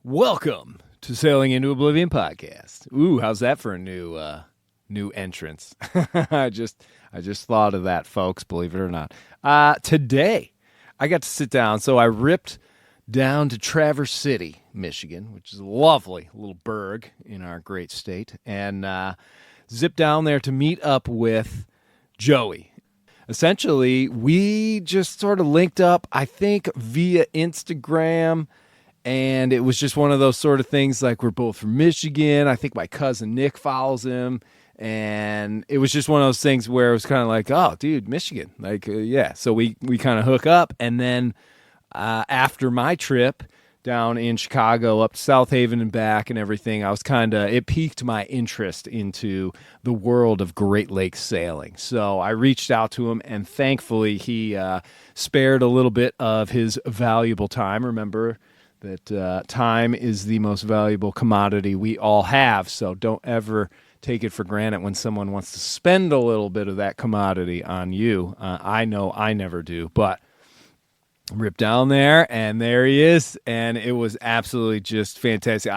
Welcome to Sailing into Oblivion podcast. Ooh, how's that for a new entrance? I just thought of that, folks, believe it or not. Today, I got to sit down, so I ripped down to Traverse City, Michigan, which is a lovely little burg in our great state, and zipped down there to meet up with Joey. Essentially, we just sort of linked up, I think, via Instagram. And it was just one of those sort of things like we're both from Michigan. I think my cousin Nick follows him. And it was just one of those things where it was kind of like, oh, dude, Michigan. Yeah. So we kind of hook up. And then after my trip down in Chicago up to South Haven and back and everything, it piqued my interest into the world of Great Lakes sailing. So I reached out to him, and thankfully he spared a little bit of his valuable time. Remember that time is the most valuable commodity we all have, so don't ever take it for granted when someone wants to spend a little bit of that commodity on you. I know I never do, but ripped down there, and there he is, and it was absolutely just fantastic.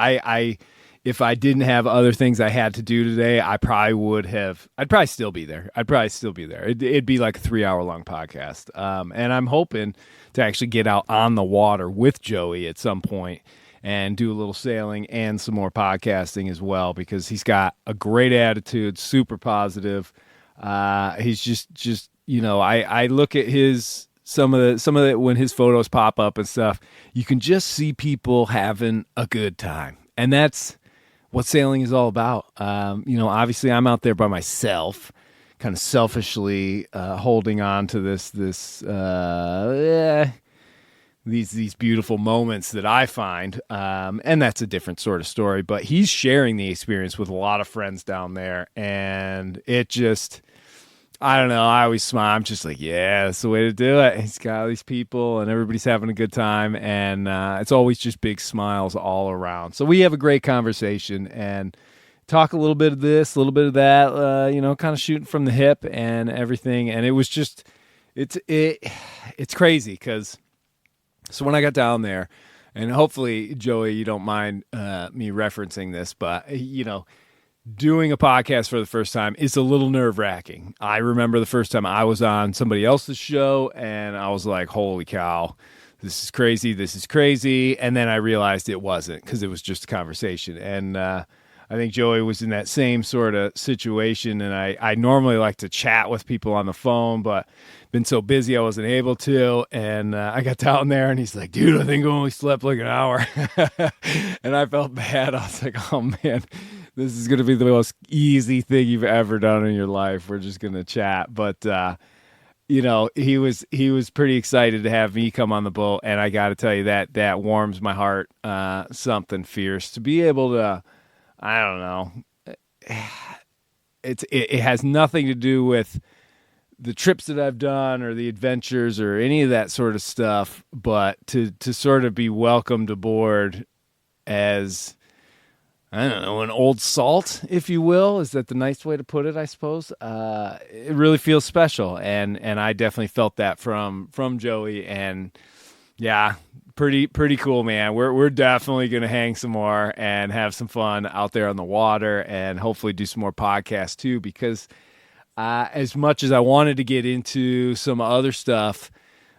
If I didn't have other things I had to do today, I'd probably still be there. It'd be like a 3-hour-long podcast. And I'm hoping to actually get out on the water with Joey at some point and do a little sailing and some more podcasting as well, because he's got a great attitude, super positive. He's just I look at some of the when his photos pop up and stuff, you can just see people having a good time. And that's what sailing is all about. Obviously I'm out there by myself, kind of selfishly holding on to these beautiful moments that I find, and that's a different sort of story. But he's sharing the experience with a lot of friends down there, and it just, I don't know, I always smile. I'm just like, yeah, that's the way to do it. He's got all these people, and everybody's having a good time, and it's always just big smiles all around. So we have a great conversation and talk a little bit of this, a little bit of that, kind of shooting from the hip and everything. And it was just, it's crazy because, so when I got down there, and hopefully, Joey, you don't mind me referencing this, but, doing a podcast for the first time is a little nerve-wracking. I remember the first time I was on somebody else's show, and I was like, holy cow, this is crazy. And then I realized it wasn't, because it was just a conversation. And I think Joey was in that same sort of situation, and I normally like to chat with people on the phone, but been so busy I wasn't able to. And I got down there, and he's like, dude, I think I only slept like an hour. And I felt bad. I was like, oh, man, this is going to be the most easy thing you've ever done in your life. We're just going to chat. But, he was pretty excited to have me come on the boat. And I got to tell you that warms my heart, something fierce to be able to, I don't know. It has nothing to do with the trips that I've done or the adventures or any of that sort of stuff, but to sort of be welcomed aboard as, I don't know, an old salt, if you will. Is that the nice way to put it, I suppose? It really feels special, and I definitely felt that from Joey, and yeah, pretty cool, man. We're definitely going to hang some more and have some fun out there on the water, and hopefully do some more podcasts too, because as much as I wanted to get into some other stuff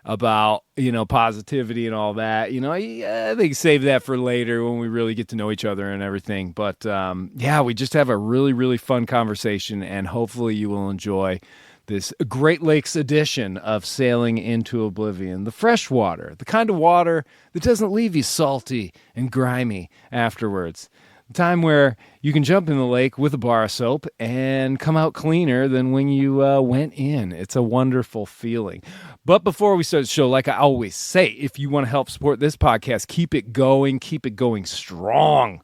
about, positivity and all that, I think save that for later when we really get to know each other and everything. But we just have a really, really fun conversation, and hopefully you will enjoy this Great Lakes edition of Sailing into Oblivion. The fresh water, the kind of water that doesn't leave you salty and grimy afterwards. The time where you can jump in the lake with a bar of soap and come out cleaner than when you went in. It's a wonderful feeling. But before we start the show, like I always say, if you want to help support this podcast, keep it going strong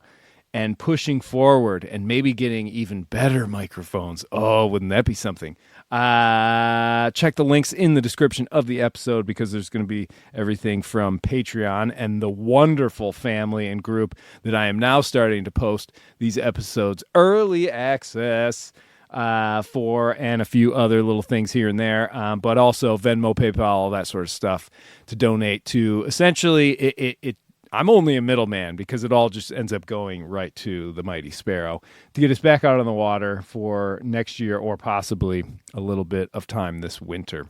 and pushing forward, and maybe getting even better microphones. Oh, wouldn't that be something? Check the links in the description of the episode, because there's going to be everything from Patreon and the wonderful family and group that I am now starting to post these episodes early access for, and a few other little things here and there, but also Venmo, PayPal, all that sort of stuff to donate to. Essentially, I'm only a middleman because it all just ends up going right to the Mighty Sparrow to get us back out on the water for next year or possibly a little bit of time this winter.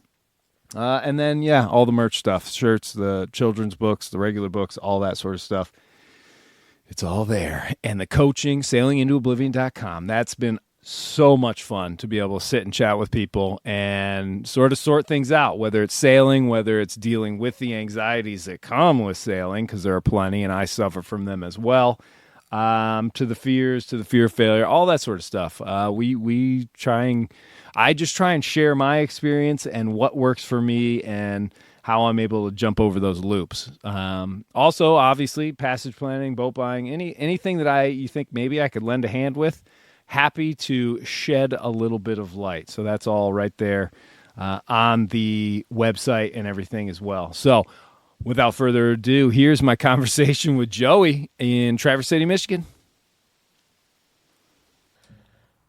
And then, yeah, all the merch stuff, shirts, the children's books, the regular books, all that sort of stuff. It's all there. And the coaching, sailingintoOblivion.com. That's been so much fun to be able to sit and chat with people and sort of sort things out, whether it's sailing, whether it's dealing with the anxieties that come with sailing, because there are plenty, and I suffer from them as well, to the fears, to the fear of failure, all that sort of stuff. I just try and share my experience and what works for me and how I'm able to jump over those loops. Also, obviously, passage planning, boat buying, anything that you think maybe I could lend a hand with, happy to shed a little bit of light. So that's all right there on the website and everything as well. So without further ado, here's my conversation with Joey in Traverse City, Michigan.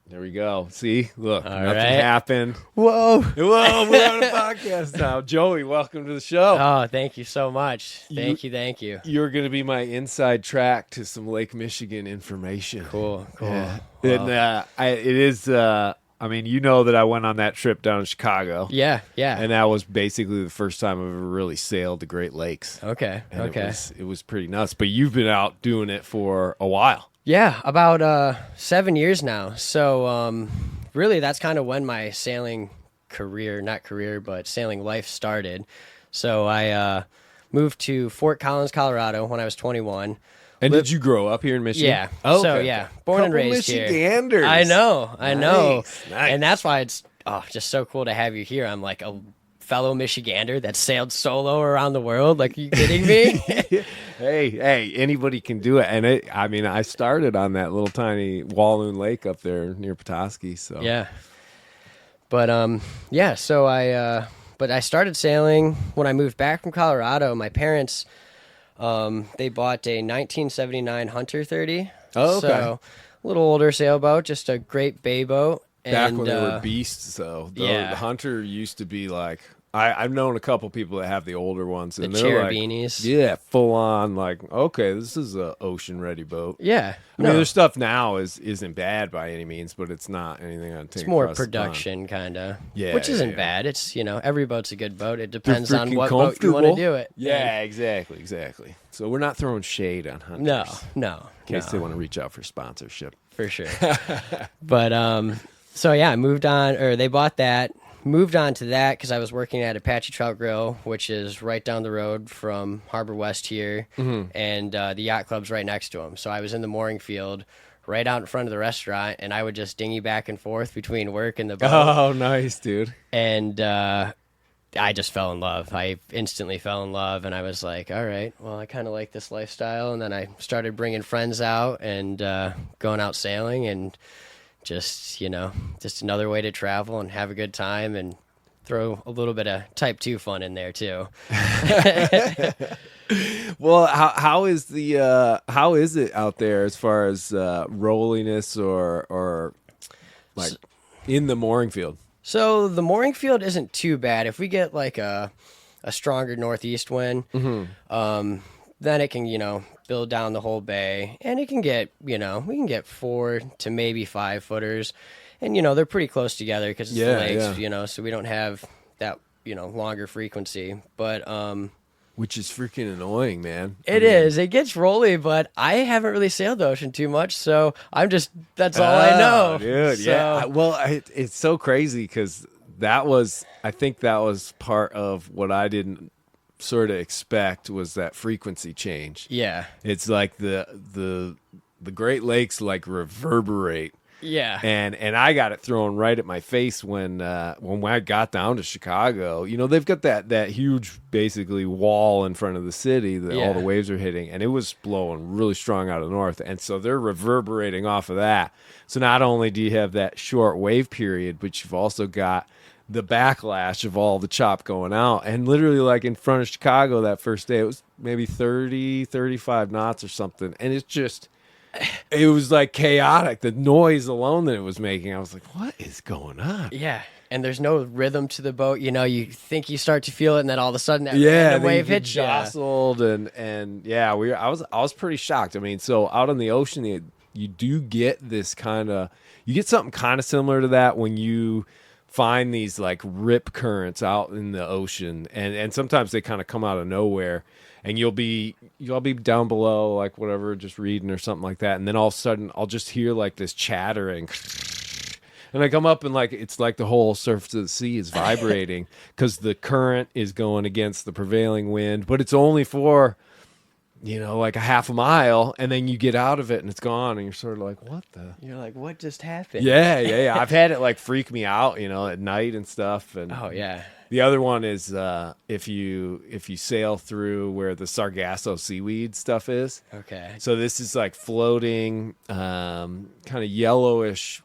There we go. See, look, All nothing right. happened. Whoa. We're on a podcast now. Joey, welcome to the show. Oh, thank you so much. Thank you. You're going to be my inside track to some Lake Michigan information. Cool. Yeah. Well, And it is, I mean, you know that I went on that trip down to Chicago. yeah. And that was basically the first time I've ever really sailed the Great Lakes. Okay. And it was pretty nuts. But you've been out doing it for a while. Yeah, about 7 years now. So really that's kind of when my sailing sailing life started. So I moved to Fort Collins, Colorado when I was 21. And did you grow up here in Michigan? Yeah. Oh, So okay. yeah, born and Couple raised here. Michiganders. I know. Nice. And that's why it's just so cool to have you here. I'm like a fellow Michigander that sailed solo around the world. Like, are you kidding me? Hey, anybody can do it. And I started on that little tiny Walloon Lake up there near Petoskey. So Yeah. But so I started sailing when I moved back from Colorado. My parents they bought a 1979 Hunter 30. Oh, okay. So a little older sailboat, just a great bay boat. Back And when they were beasts, though. Yeah. The Hunter used to be like, I've known a couple people that have the older ones. the And they're like, Cherubinis. yeah, full on, like, okay, this is a ocean-ready boat. Yeah. I mean, their stuff now isn't bad by any means, but it's not anything I'd take It's more across the pond. production, kind of. Yeah, Which isn't yeah. bad. It's, every boat's a good boat. It They're depends on freaking what boat you want to comfortable. do it. Yeah, exactly. So we're not throwing shade on Hunters. No. In case they want to reach out for sponsorship. For sure. But so yeah, I moved on, or they bought that, moved on to that because I was working at Apache Trout Grill, which is right down the road from Harbor West here, and the yacht club's right next to them. So I was in the mooring field right out in front of the restaurant, and I would just dinghy back and forth between work and the boat. Oh, nice, dude. And I just fell in love. I instantly fell in love, and I was like, all right, well, I kind of like this lifestyle. And then I started bringing friends out and going out sailing, and just another way to travel and have a good time and throw a little bit of type 2 fun in there too. Well, how is it out there as far as rolliness or like in the mooring field? So the mooring field isn't too bad. If we get like a stronger northeast wind, then it can, build down the whole bay, and it can get, we can get 4 to maybe 5 footers, and, they're pretty close together because it's the lakes, so we don't have that, longer frequency, but, Which is freaking annoying, man. It is. It gets rolly, but I haven't really sailed the ocean too much, so that's all I know. Dude, So- yeah. Well, it's so crazy because I think that was part of what I didn't sort of expect was that frequency change. Yeah. It's like the Great Lakes like reverberate. Yeah. And I got it thrown right at my face when I got down to Chicago. They've got that huge basically wall in front of the city that all the waves are hitting, and it was blowing really strong out of the north, and so they're reverberating off of that. So not only do you have that short wave period, but you've also got the backlash of all the chop going out. And literally, like in front of Chicago that first day, it was maybe 30, 35 knots or something, and it was like chaotic. The noise alone that it was making, I was like, what is going on? Yeah. and there's no rhythm to the boat. You know, you think you start to feel it, and then all of a sudden that Yeah, random then wave you get hits you. jostled, and yeah, I was pretty shocked. I mean, so out on the ocean, you do get this you get something kind of similar to that when you find these like rip currents out in the ocean, and sometimes they kind of come out of nowhere, and you'll be down below, like whatever, just reading or something like that, and then all of a sudden I'll just hear like this chattering. And I come up and like it's like the whole surface of the sea is vibrating because the current is going against the prevailing wind, but it's only for, like a half a mile, and then you get out of it and it's gone, and you're sort of like, what the? You're like, what just happened? Yeah. I've had it like freak me out, at night and stuff. And Oh yeah. the other one is if you sail through where the Sargasso seaweed stuff is. Okay. So this is like floating, kind of yellowish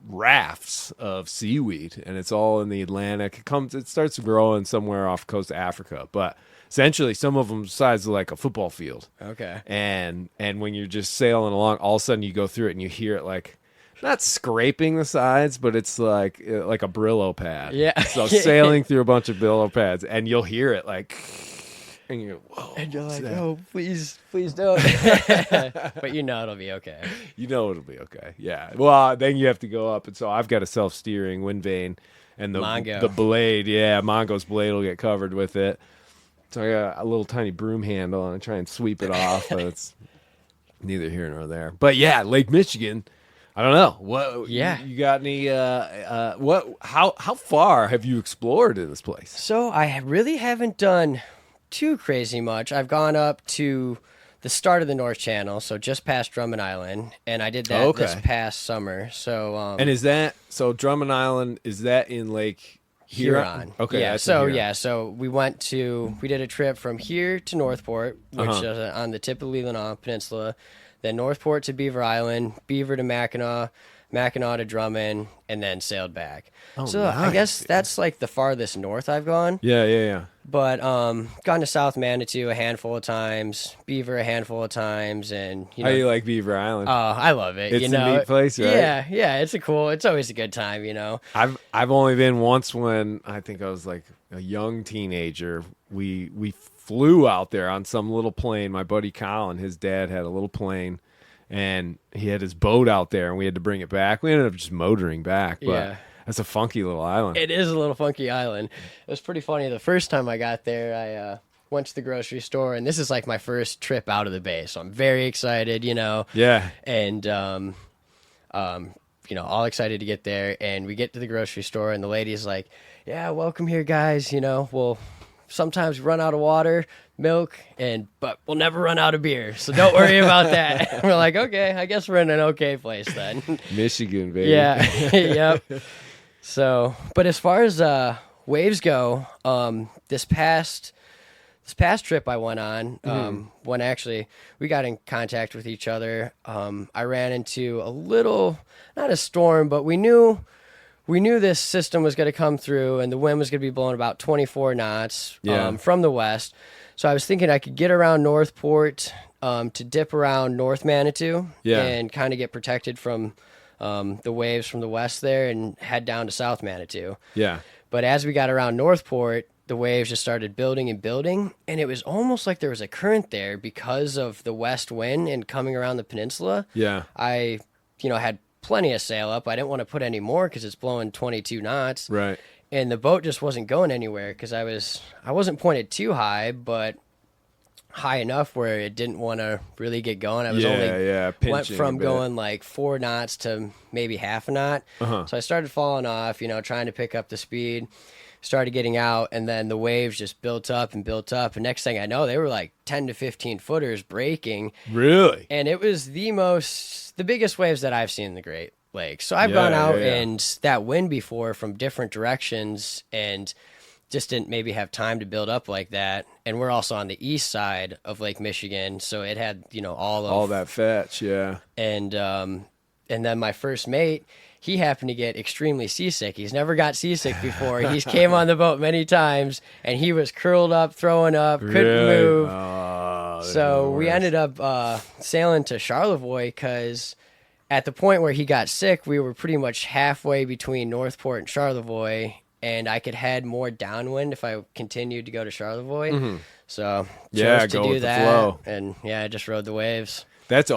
rafts of seaweed, and it's all in the Atlantic. It starts growing somewhere off the coast of Africa, but essentially some of them the size of like a football field. Okay. And when you're just sailing along, all of a sudden you go through it and you hear it like not scraping the sides, but it's like a Brillo pad. Yeah. So sailing through a bunch of Brillo pads, and you'll hear it like, and you're whoa. And you're like, oh, please don't. But it'll be okay. It'll be okay. Yeah. Well, then you have to go up, and so I've got a self-steering wind vane, and the blade. Yeah, Mongo's blade will get covered with it. So I got a little tiny broom handle, and I try and sweep it off, but it's neither here nor there. But yeah, Lake Michigan. I don't know. What? Yeah. You got any? How far have you explored in this place? So I really haven't done too crazy much. I've gone up to the start of the North Channel, so just past Drummond Island, and I did that this past summer. So and is that Drummond Island? Is that in Lake Huron? Okay. Yeah. So we did a trip from here to Northport, which is on the tip of the Leelanau Peninsula, then Northport to Beaver Island, Beaver to Mackinac, Mackinac to Drummond, and then sailed back. Oh, so nice. I guess that's like the farthest north I've gone. Yeah. But gone to South Manitou a handful of times, Beaver a handful of times, and How do you like Beaver Island? Oh, I love it. It's a neat place, right? Yeah. It's always a good time. I've only been once when I think I was like a young teenager. We flew out there on some little plane. My buddy Colin, his dad had a little plane, and he had his boat out there, and we had to bring it back. We ended up just motoring back, but that's a funky little island. It is a little funky island. It was pretty funny. The first time I got there, I went to the grocery store, and this is like my first trip out of the bay, so I'm very excited, Yeah. And all excited to get there, and we get to the grocery store, and the lady's like, "Yeah, welcome here, guys. We'll sometimes run out of water, milk, but we'll never run out of beer, so don't worry about that." We're like, okay, I guess we're in an okay place then. Michigan, baby. Yeah. Yep. So, but as far as waves go, this past trip I went on, when actually we got in contact with each other, I ran into a little, not a storm, but we knew this system was going to come through, and the wind was going to be blowing about 24 knots from the west. So I was thinking I could get around Northport to dip around North Manitou and kind of get protected from the waves from the west there and head down to South Manitou. Yeah. But as we got around Northport, the waves just started building and building, and it was almost like there was a current there because of the west wind and coming around the peninsula. Yeah. I, had plenty of sail up. I didn't want to put any more because it's blowing 22 knots. Right. And the boat just wasn't going anywhere because I wasn't pointed too high, but high enough where it didn't want to really get going. I was went from going like 4 knots to maybe half a knot. So I started falling off, trying to pick up the speed. Started getting out, and then the waves just built up. And next thing I know, they were like 10 to 15 footers breaking. Really? And it was the biggest waves that I've seen in the Great Lakes. So I've gone out and that wind before from different directions and just didn't maybe have time to build up like that. And we're also on the east side of Lake Michigan, so it had, all that fetch, yeah. And then my first mate, he happened to get extremely seasick. He's never got seasick before. He's came on the boat many times, and he was curled up, throwing up, couldn't move. Oh, so we ended up sailing to Charlevoix because at the point where he got sick, we were pretty much halfway between Northport and Charlevoix, and I could head more downwind if I continued to go to Charlevoix. So chose to go do with the that, flow. and I just rode the waves. That's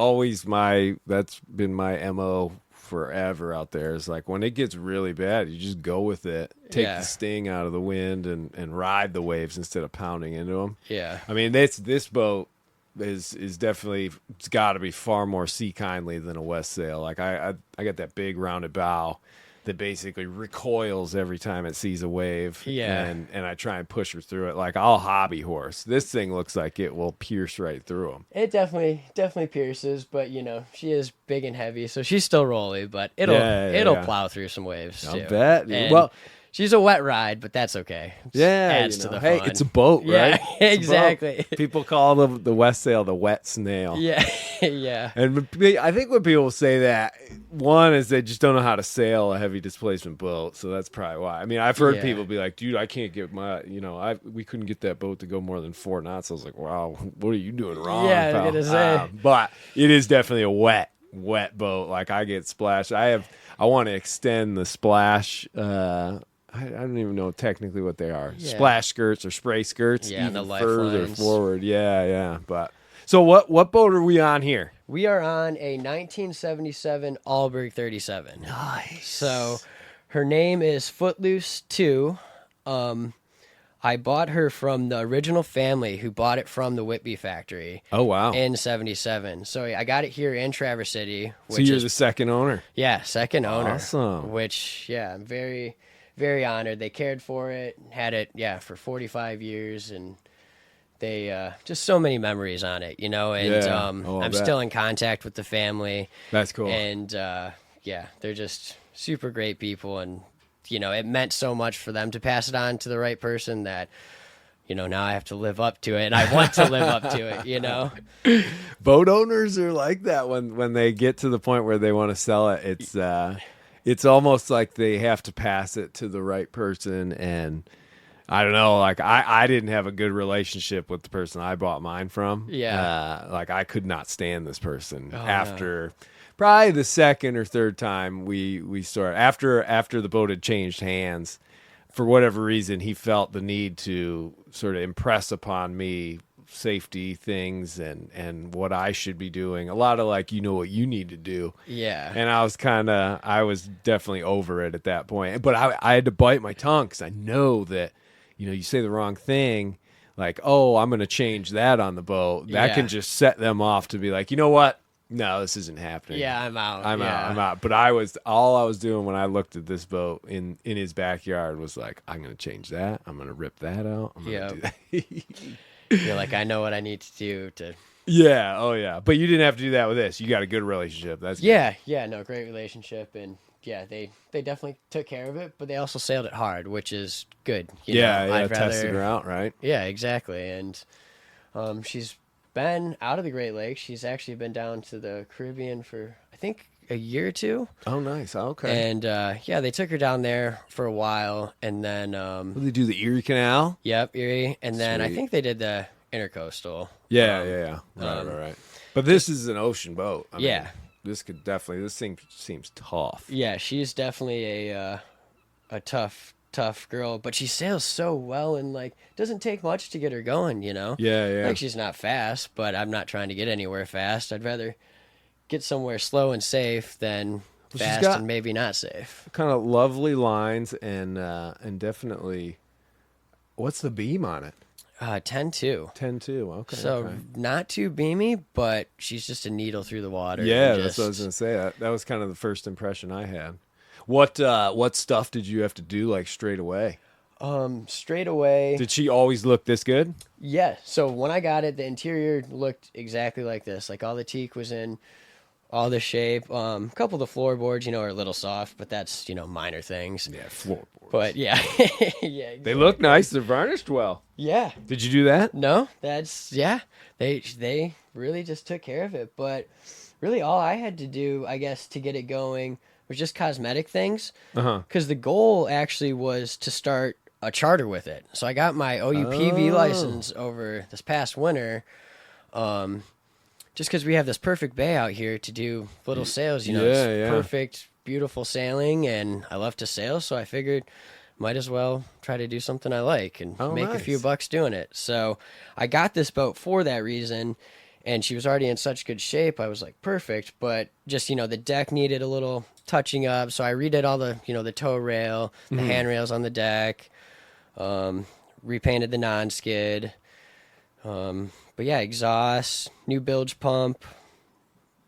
been my MO forever out there. Is like when it gets really bad, you just go with it, take the sting out of the wind, and ride the waves instead of pounding into them. Yeah. I mean, this boat is definitely, it's got to be far more sea kindly than a West Sail. Like I got that big rounded bow that basically recoils every time it sees a wave. Yeah. And I try and push her through it. Like I'll hobby horse. This thing looks like it will pierce right through them. It definitely pierces, but she is big and heavy, so she's still rolly, but it'll plow through some waves too. I bet. And well, she's a wet ride, but that's okay. It adds to the fun. Hey, it's a boat, right? Yeah, exactly. People call the West Sail the wet snail. Yeah, yeah. And I think when people say that, one is they just don't know how to sail a heavy displacement boat, so that's probably why. I mean, I've heard people be like, "Dude, I can't get we couldn't get that boat to go more than 4 knots." I was like, "Wow, what are you doing wrong?" Yeah, pal? I was gonna say. But it is definitely a wet boat. Like I get splashed. I want to extend the splash. I don't even know technically what they are. Yeah. Splash skirts or spray skirts. Yeah, even and the further lifelines. forward. Yeah. But so what boat are we on here? We are on a 1977 Allberg 37. Nice. So her name is Footloose 2. I bought her from the original family who bought it from the Whitby factory. Oh wow. In 77. So I got it here in Traverse City. So you're the second owner. Yeah, second owner. Awesome. Which, I'm very, very honored. They cared for it, had it, for 45 years, and they just so many memories on it, and I'm still in contact with the family. That's cool. And they're just super great people, and it meant so much for them to pass it on to the right person that now I have to live up to it, and I want to live up to it. Boat owners are like that when they get to the point where they want to sell it. It's almost like they have to pass it to the right person. And I don't know, like I didn't have a good relationship with the person I bought mine from. Yeah. Like I could not stand this person after probably the second or third time we started. After the boat had changed hands, for whatever reason, he felt the need to sort of impress upon me safety things and what I should be doing. A lot of like, what you need to do. Yeah. And I was definitely over it at that point. But I had to bite my tongue because I know that, you say the wrong thing, like, oh, I'm going to change that on the boat. That can just set them off to be like, you know what? No, this isn't happening. Yeah, I'm out. I'm out. But all I was doing when I looked at this boat in his backyard was like, I'm going to change that. I'm going to rip that out. I'm going to do that. You're like, I know what I need to do to. Yeah. Oh yeah. But you didn't have to do that with this. You got a good relationship. That's good. Yeah. No, great relationship, and they definitely took care of it, but they also sailed it hard, which is good. Tested her out, right? Yeah, exactly. And she's been out of the Great Lakes. She's actually been down to the Caribbean for I think a year or two. Oh, nice. Okay. And they took her down there for a while, and then did they do the Erie Canal? Yep, Erie, and then I Sweet. think they did the Intercoastal. Yeah. Right. But this is an ocean boat. I mean, this thing seems tough. Yeah, she's definitely a tough girl, but she sails so well, and like doesn't take much to get her going. Yeah. Like she's not fast, but I'm not trying to get anywhere fast. I'd rather get somewhere slow and safe than fast and maybe not safe. Kind of lovely lines and definitely. What's the beam on it? 10-2. 10-2. Okay. So not too beamy, but she's just a needle through the water. Yeah, that's what I was gonna say. That was kind of the first impression I had. What stuff did you have to do like straight away? Straight away. Did she always look this good? Yeah. So when I got it, the interior looked exactly like this. Like all the teak was in all the shape. A couple of the floorboards, are a little soft, but that's, minor things. Yeah, floorboards. But yeah. Yeah. Exactly. They look nice. They're varnished well. Yeah. Did you do that? No, they really just took care of it. But really all I had to do, I guess, to get it going was just cosmetic things. Because the goal actually was to start a charter with it. So I got my OUPV license over this past winter. just because we have this perfect bay out here to do little sails, Yeah, it's yeah. perfect, beautiful sailing, and I love to sail, so I figured might as well try to do something I like and make a few nice. bucks doing it. So I got this boat for that reason, and she was already in such good shape. I was like, perfect, but just, the deck needed a little touching up, so I redid all the, the tow rail, the handrails on the deck, repainted the non-skid, but yeah, exhaust, new bilge pump,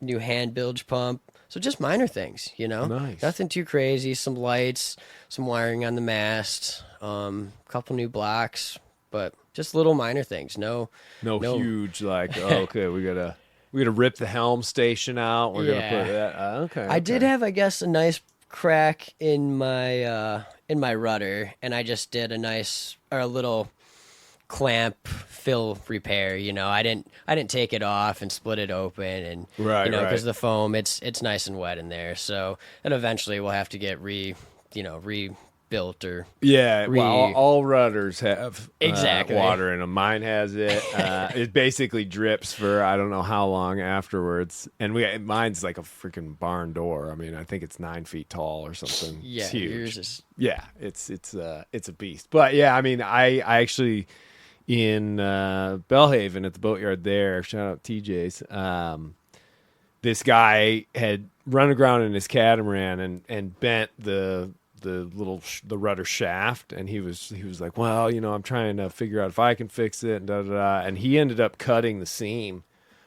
new hand bilge pump. So just minor things, Nice. Nothing too crazy. Some lights, some wiring on the mast, couple new blocks, but just little minor things. No huge like okay, we gotta rip the helm station out. We're gonna put that. Okay. I did have, I guess, a nice crack in my rudder, and I just did a little clamp fill repair. I didn't take it off and split it open, and Right, because right. the foam, it's nice and wet in there. So, and eventually we'll have to get rebuilt or well, all rudders have Exactly. water in them. Mine has it. It basically drips for I don't know how long afterwards. And mine's like a freaking barn door. I mean, I think it's 9 feet tall or something. Yeah, it's huge. yours is Yeah, it's a beast. But yeah, I mean, I actually in Bellhaven at the boatyard there. Shout out TJ's. This guy had run aground in his catamaran and bent the rudder shaft, and he was like, well, I'm trying to figure out if I can fix it, and da da da. And he ended up cutting the seam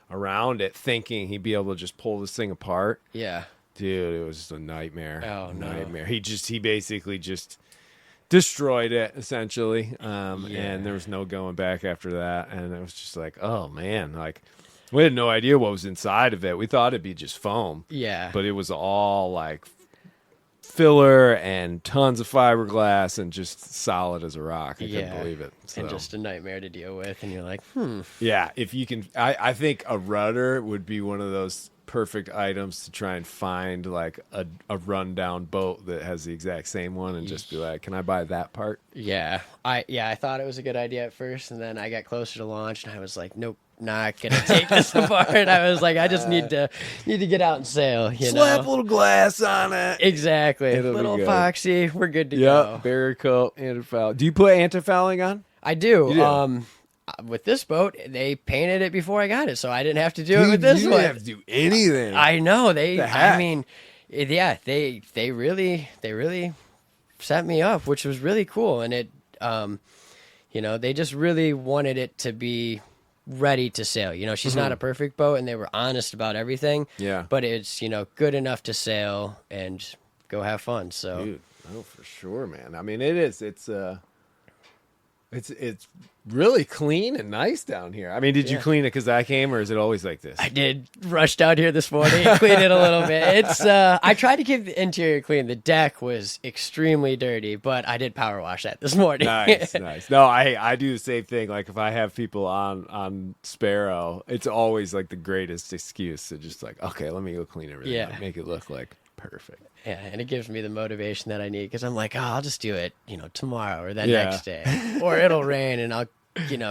around it, thinking he'd be able to just pull this thing apart. yeah. Dude, it was just a nightmare. Oh, no. Nightmare. He basically just destroyed it essentially, and there was no going back after that. And it was just like, oh man, like we had no idea what was inside of it. We thought it'd be just foam, Yeah. but it was all like filler and tons of fiberglass and just solid as a rock. I couldn't believe it. So. And just a nightmare to deal with, and you're like, Yeah, if you can, I think a rudder would be one of those perfect items to try and find like a rundown boat that has the exact same one and just be like, can I buy that part? Yeah. I thought it was a good idea at first, and then I got closer to launch, and I was like, nope, not gonna take this apart. I was like, I just need to get out and sail, Slap a little glass on it. Exactly. It'll be Little good. epoxy, we're good to Yep, go. barrier coat, anti-foul. Do you put anti-fouling on? I do. You do? With this boat, they painted it before I got it, so I didn't have to do it with this you one. didn't have to do anything. I know they. The heck? I mean, yeah, they really set me up, which was really cool, and it, they just really wanted it to be ready to sail. She's not a perfect boat, and they were honest about everything. Yeah. but it's good enough to sail and go have fun. So Dude, oh, for sure, man. I mean, it is. It's really clean and nice down here. I mean, did you clean it because I came, or is it always like this? I did rush down here this morning and clean it a little bit. It's I tried to keep the interior clean. The deck was extremely dirty, but I did power wash that this morning. Nice. No, I do the same thing. Like if I have people on Sparrow, it's always like the greatest excuse to just like, okay, let me go clean everything Yeah. up, make it look like perfect. Yeah, and it gives me the motivation that I need, because I'm like, I'll just do it, tomorrow or that Yeah. next day, or it'll rain and I'll,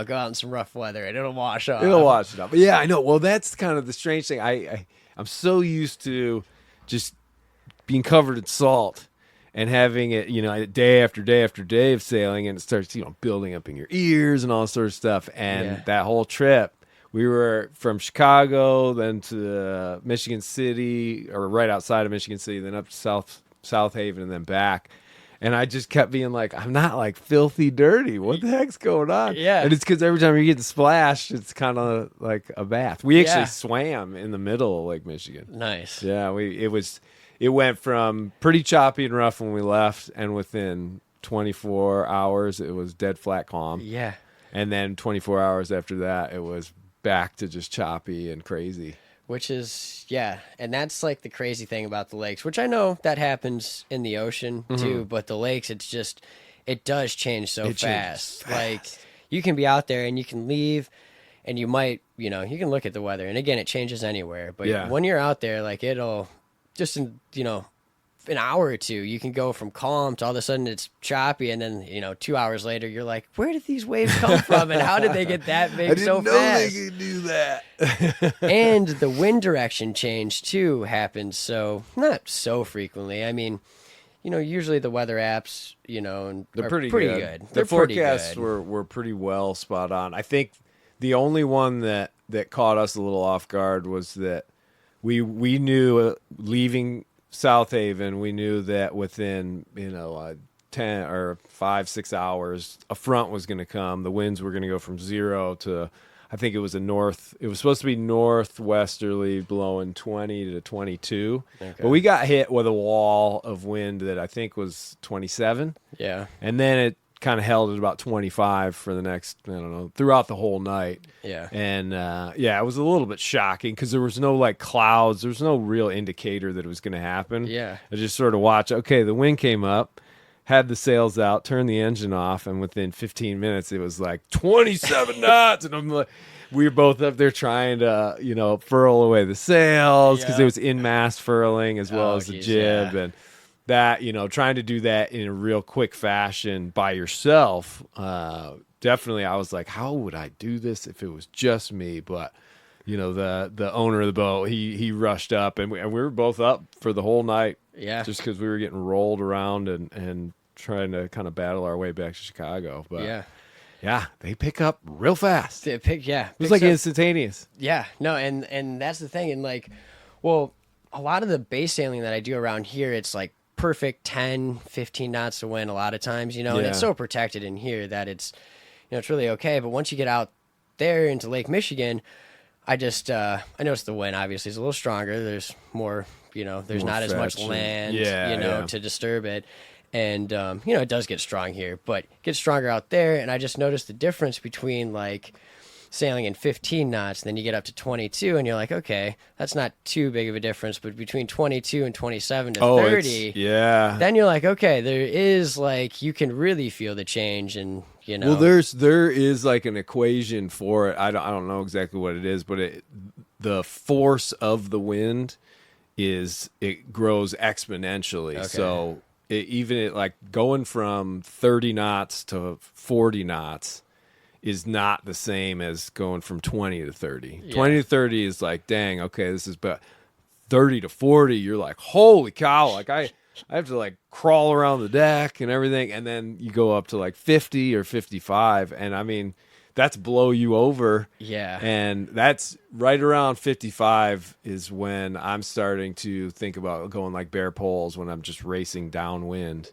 go out in some rough weather and it'll wash off. It'll wash it up. But yeah, I know. Well, that's kind of the strange thing. I'm so used to just being covered in salt and having it, day after day after day of sailing, and it starts, building up in your ears and all sort of stuff. And that whole trip, we were from Chicago, then to Michigan City, or right outside of Michigan City, then up to South Haven, and then back. And I just kept being like, I'm not like filthy dirty. What the heck's going on? Yeah. And it's because every time you get splashed, it's kind of like a bath. We actually Yeah. swam in the middle of Lake Michigan. Nice. Yeah, it went from pretty choppy and rough when we left, and within 24 hours, it was dead flat calm. Yeah. And then 24 hours after that, it was back to just choppy and crazy. Which is, and that's like the crazy thing about the lakes, which I know that happens in the ocean too, but the lakes, it does change so It changes fast. fast. Like, you can be out there and you can leave, and you might, you can look at the weather, and again, it changes anywhere, but Yeah. when you're out there, like, it'll just in, an hour or two, you can go from calm to all of a sudden it's choppy, and then 2 hours later you're like, where did these waves come from, and how did they get that big so fast? I didn't know they could do that. And the wind direction change too happens not so frequently. I mean, usually the weather apps, they're are pretty good. They're The forecasts pretty good. were pretty well spot on. I think the only one that caught us a little off guard was that we knew leaving South Haven, we knew that within 10 or 5-6 hours a front was going to come. The winds were going to go from 0 to, I think it was supposed to be northwesterly, blowing 20 to 22. Okay. But we got hit with a wall of wind that I think was 27. Yeah. And then it kind of held at about 25 for the next, I don't know, throughout the whole night. Yeah. And it was a little bit shocking because there was no like clouds. There was no real indicator that it was going to happen. Yeah. I just sort of watched, okay, the wind came up, had the sails out, turned the engine off, and within 15 minutes it was like 27 knots. And I'm like, we were both up there trying to, furl away the sails because it was in-mast furling as well as the jib. Yeah. And that, trying to do that in a real quick fashion by yourself, definitely I was like, how would I do this if it was just me? But, the owner of the boat, he rushed up, and we were both up for the whole night. Yeah. Just because we were getting rolled around and trying to kind of battle our way back to Chicago. But yeah, they pick up real fast. It was like instantaneous. Yeah, no, and that's the thing. And like, well, a lot of the base sailing that I do around here, it's like perfect 10, 15 knots to wind a lot of times, and it's so protected in here that it's, it's really okay. But once you get out there into Lake Michigan, I noticed the wind obviously is a little stronger. There's more, there's More not as much fetch land, and- to disturb it. And, it does get strong here, but it gets stronger out there. And I just noticed the difference between like sailing in 15 knots, and then you get up to 22 and you're like, okay, that's not too big of a difference. But between 22 and 27 to 30, then you're like, okay, there is like, you can really feel the change. And, Well, there is like an equation for it. I don't know exactly what it is, but the force of the wind it grows exponentially. Okay. So even like going from 30 knots to 40 knots is not the same as going from 20 to 30. Yeah. 20 to 30 is like, dang, okay, this is, but 30 to 40, you're like, holy cow, like I have to like crawl around the deck and everything. And then you go up to like 50 or 55. And I mean, that's blow you over. Yeah. And that's right around 55 is when I'm starting to think about going like bare poles when I'm just racing downwind.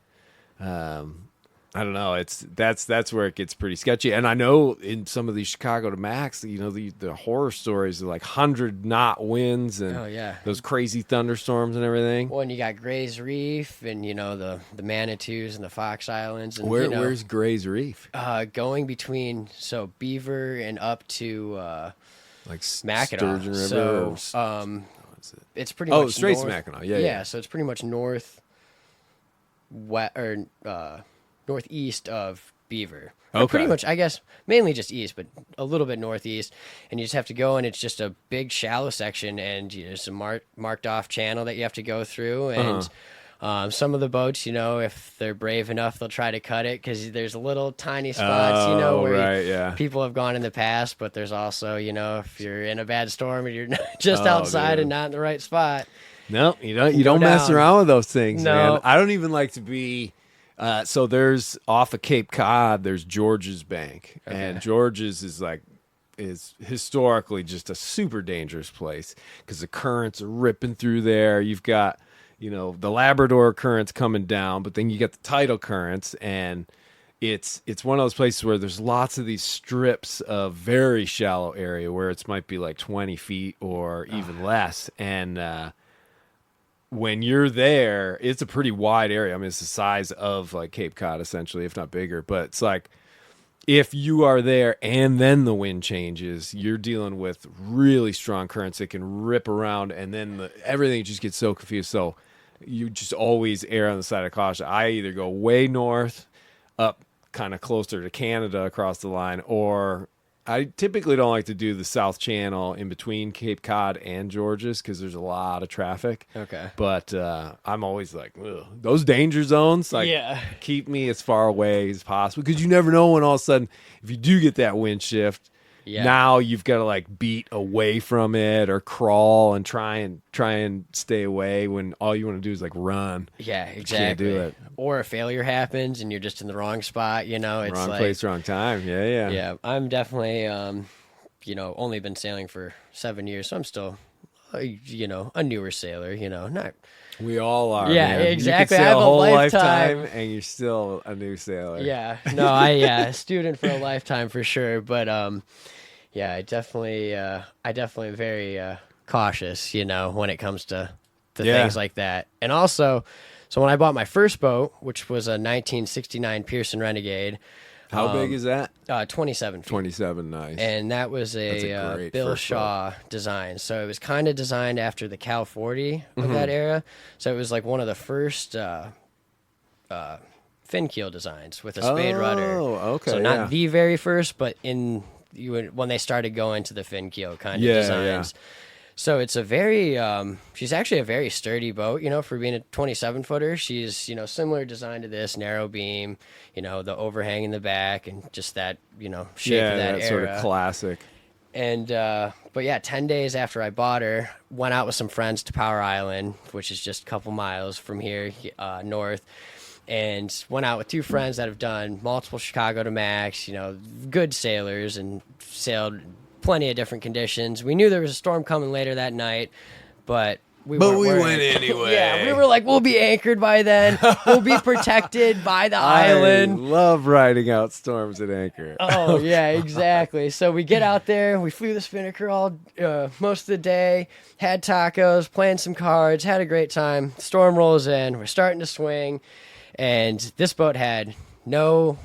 I don't know. That's where it gets pretty sketchy. And I know in some of these Chicago to Max, the horror stories are like 100-knot winds and those crazy thunderstorms and everything. Well, and you got Gray's Reef and, the Manitous and the Fox Islands. And, Where's Gray's Reef? Going between, Beaver and up to Like Mackinac. Sturgeon River? So, it's pretty much straight north, Mackinac. Yeah. So it's pretty much northeast of Beaver. Or Okay. pretty much, I guess, mainly just east, but a little bit northeast. And you just have to go, and it's just a big shallow section, and there's a marked off channel that you have to go through. And some of the boats, if they're brave enough, they'll try to cut it because there's little tiny spots, where people have gone in the past. But there's also, if you're in a bad storm and you're just outside and not in the right spot. No, you don't mess around with those things, No. man. I don't even like to be. So there's off of Cape Cod, there's George's Bank, and George's is historically just a super dangerous place because the currents are ripping through there. You've got, the Labrador currents coming down, but then you get the tidal currents, and it's one of those places where there's lots of these strips of very shallow area where it might be like 20 feet or even less, and when you're there, it's a pretty wide area. I mean, it's the size of like Cape Cod, essentially, if not bigger. But it's like if you are there and then the wind changes, you're dealing with really strong currents that can rip around, and then everything just gets so confused. So you just always err on the side of caution. I either go way north, up kind of closer to Canada across the line, or I typically don't like to do the South Channel in between Cape Cod and Georges because there's a lot of traffic. Okay. But I'm always like, ugh, those danger zones, like, keep me as far away as possible because you never know when all of a sudden, if you do get that wind shift, now you've got to like beat away from it or crawl and try and stay away when all you want to do is like run. Yeah, exactly. You can't do it. Or a failure happens and you're just in the wrong spot. It's wrong like, place, wrong time. Yeah. Yeah, I'm definitely, only been sailing for 7 years, so I'm still, a newer sailor. Not. We all are. Yeah, man. exactly. You can I have sail a a whole lifetime, and you're still a new sailor. Yeah, no, student for a lifetime for sure. But I definitely am very cautious, when it comes to things like that. And also, so when I bought my first boat, which was a 1969 Pearson Renegade. How big is that? 27 feet. 27, nice. And that was a Bill Shaw design. So it was kind of designed after the Cal 40 of that era. So it was like one of the first fin keel designs with a spade rudder. Oh, okay. So not the very first, but when they started going to the fin keel kind of designs. Yeah. So it's a very, she's actually a very sturdy boat, for being a 27-footer. She's, similar design to this, narrow beam, the overhang in the back and just that, shape of that era. Sort of classic. And, but yeah, 10 days after I bought her, went out with some friends to Power Island, which is just a couple miles from here, north. And went out with two friends that have done multiple Chicago to Max, good sailors and sailed plenty of different conditions. We knew there was a storm coming later that night, but we went anyway. Yeah, we were like, we'll be anchored by then. We'll be protected by the island. I love riding out storms at anchor. Oh, yeah, exactly. So we get out there. We flew the spinnaker all most of the day, had tacos, playing some cards, had a great time. Storm rolls in. We're starting to swing, and this boat had no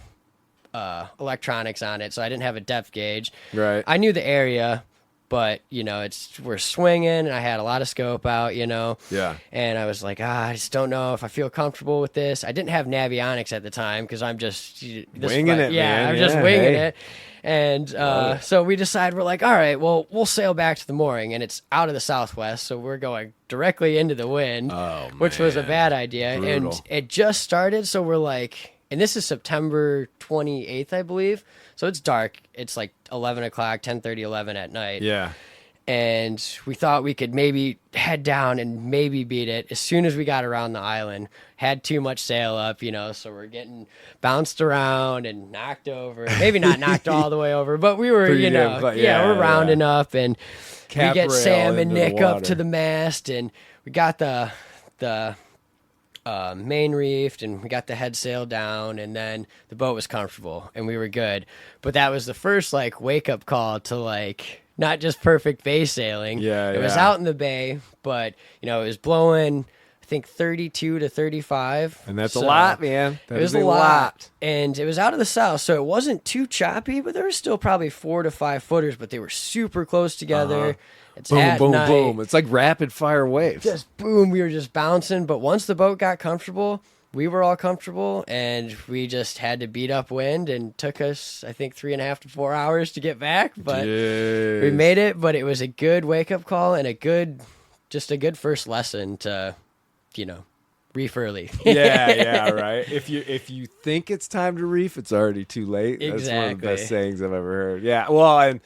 electronics on it, so I didn't have a depth gauge. Right. I knew the area, but we're swinging, and I had a lot of scope out. Yeah. And I was like, I just don't know if I feel comfortable with this. I didn't have navionics at the time because I'm just winging it. Yeah, man. I'm just winging it. And so we decide, we're like, all right, well, we'll sail back to the mooring, and it's out of the southwest, so we're going directly into the wind, which was a bad idea. Brutal. And it just started, so we're like. And this is September 28th, I believe. So it's dark. It's like 11 o'clock, 10:30, 11 at night. Yeah. And we thought we could maybe head down and maybe beat it. As soon as we got around the island, had too much sail up, so we're getting bounced around and knocked over. Maybe not knocked all the way over, but we were, we're rounding up. And we get Sam and Nick up to the mast, and we got the main reefed, and we got the head sail down, and then the boat was comfortable and we were good. But that was the first wake up call to not just perfect bay sailing. It was out in the bay, but it was blowing, I think 32 to 35, and that's a lot, man. It was a lot, and it was out of the south, so it wasn't too choppy, but there was still probably 4 to 5 footers, but they were super close together. It's boom, boom, night. boom. It's like rapid fire waves. Just boom, we were just bouncing. But once the boat got comfortable, we were all comfortable, and we just had to beat up wind, and took us, I think, 3.5 to 4 hours to get back. But we made it. But it was a good wake up call and a good first lesson to, reef early. yeah, right. If you think it's time to reef, it's already too late. Exactly. That's one of the best sayings I've ever heard. Yeah. Well, and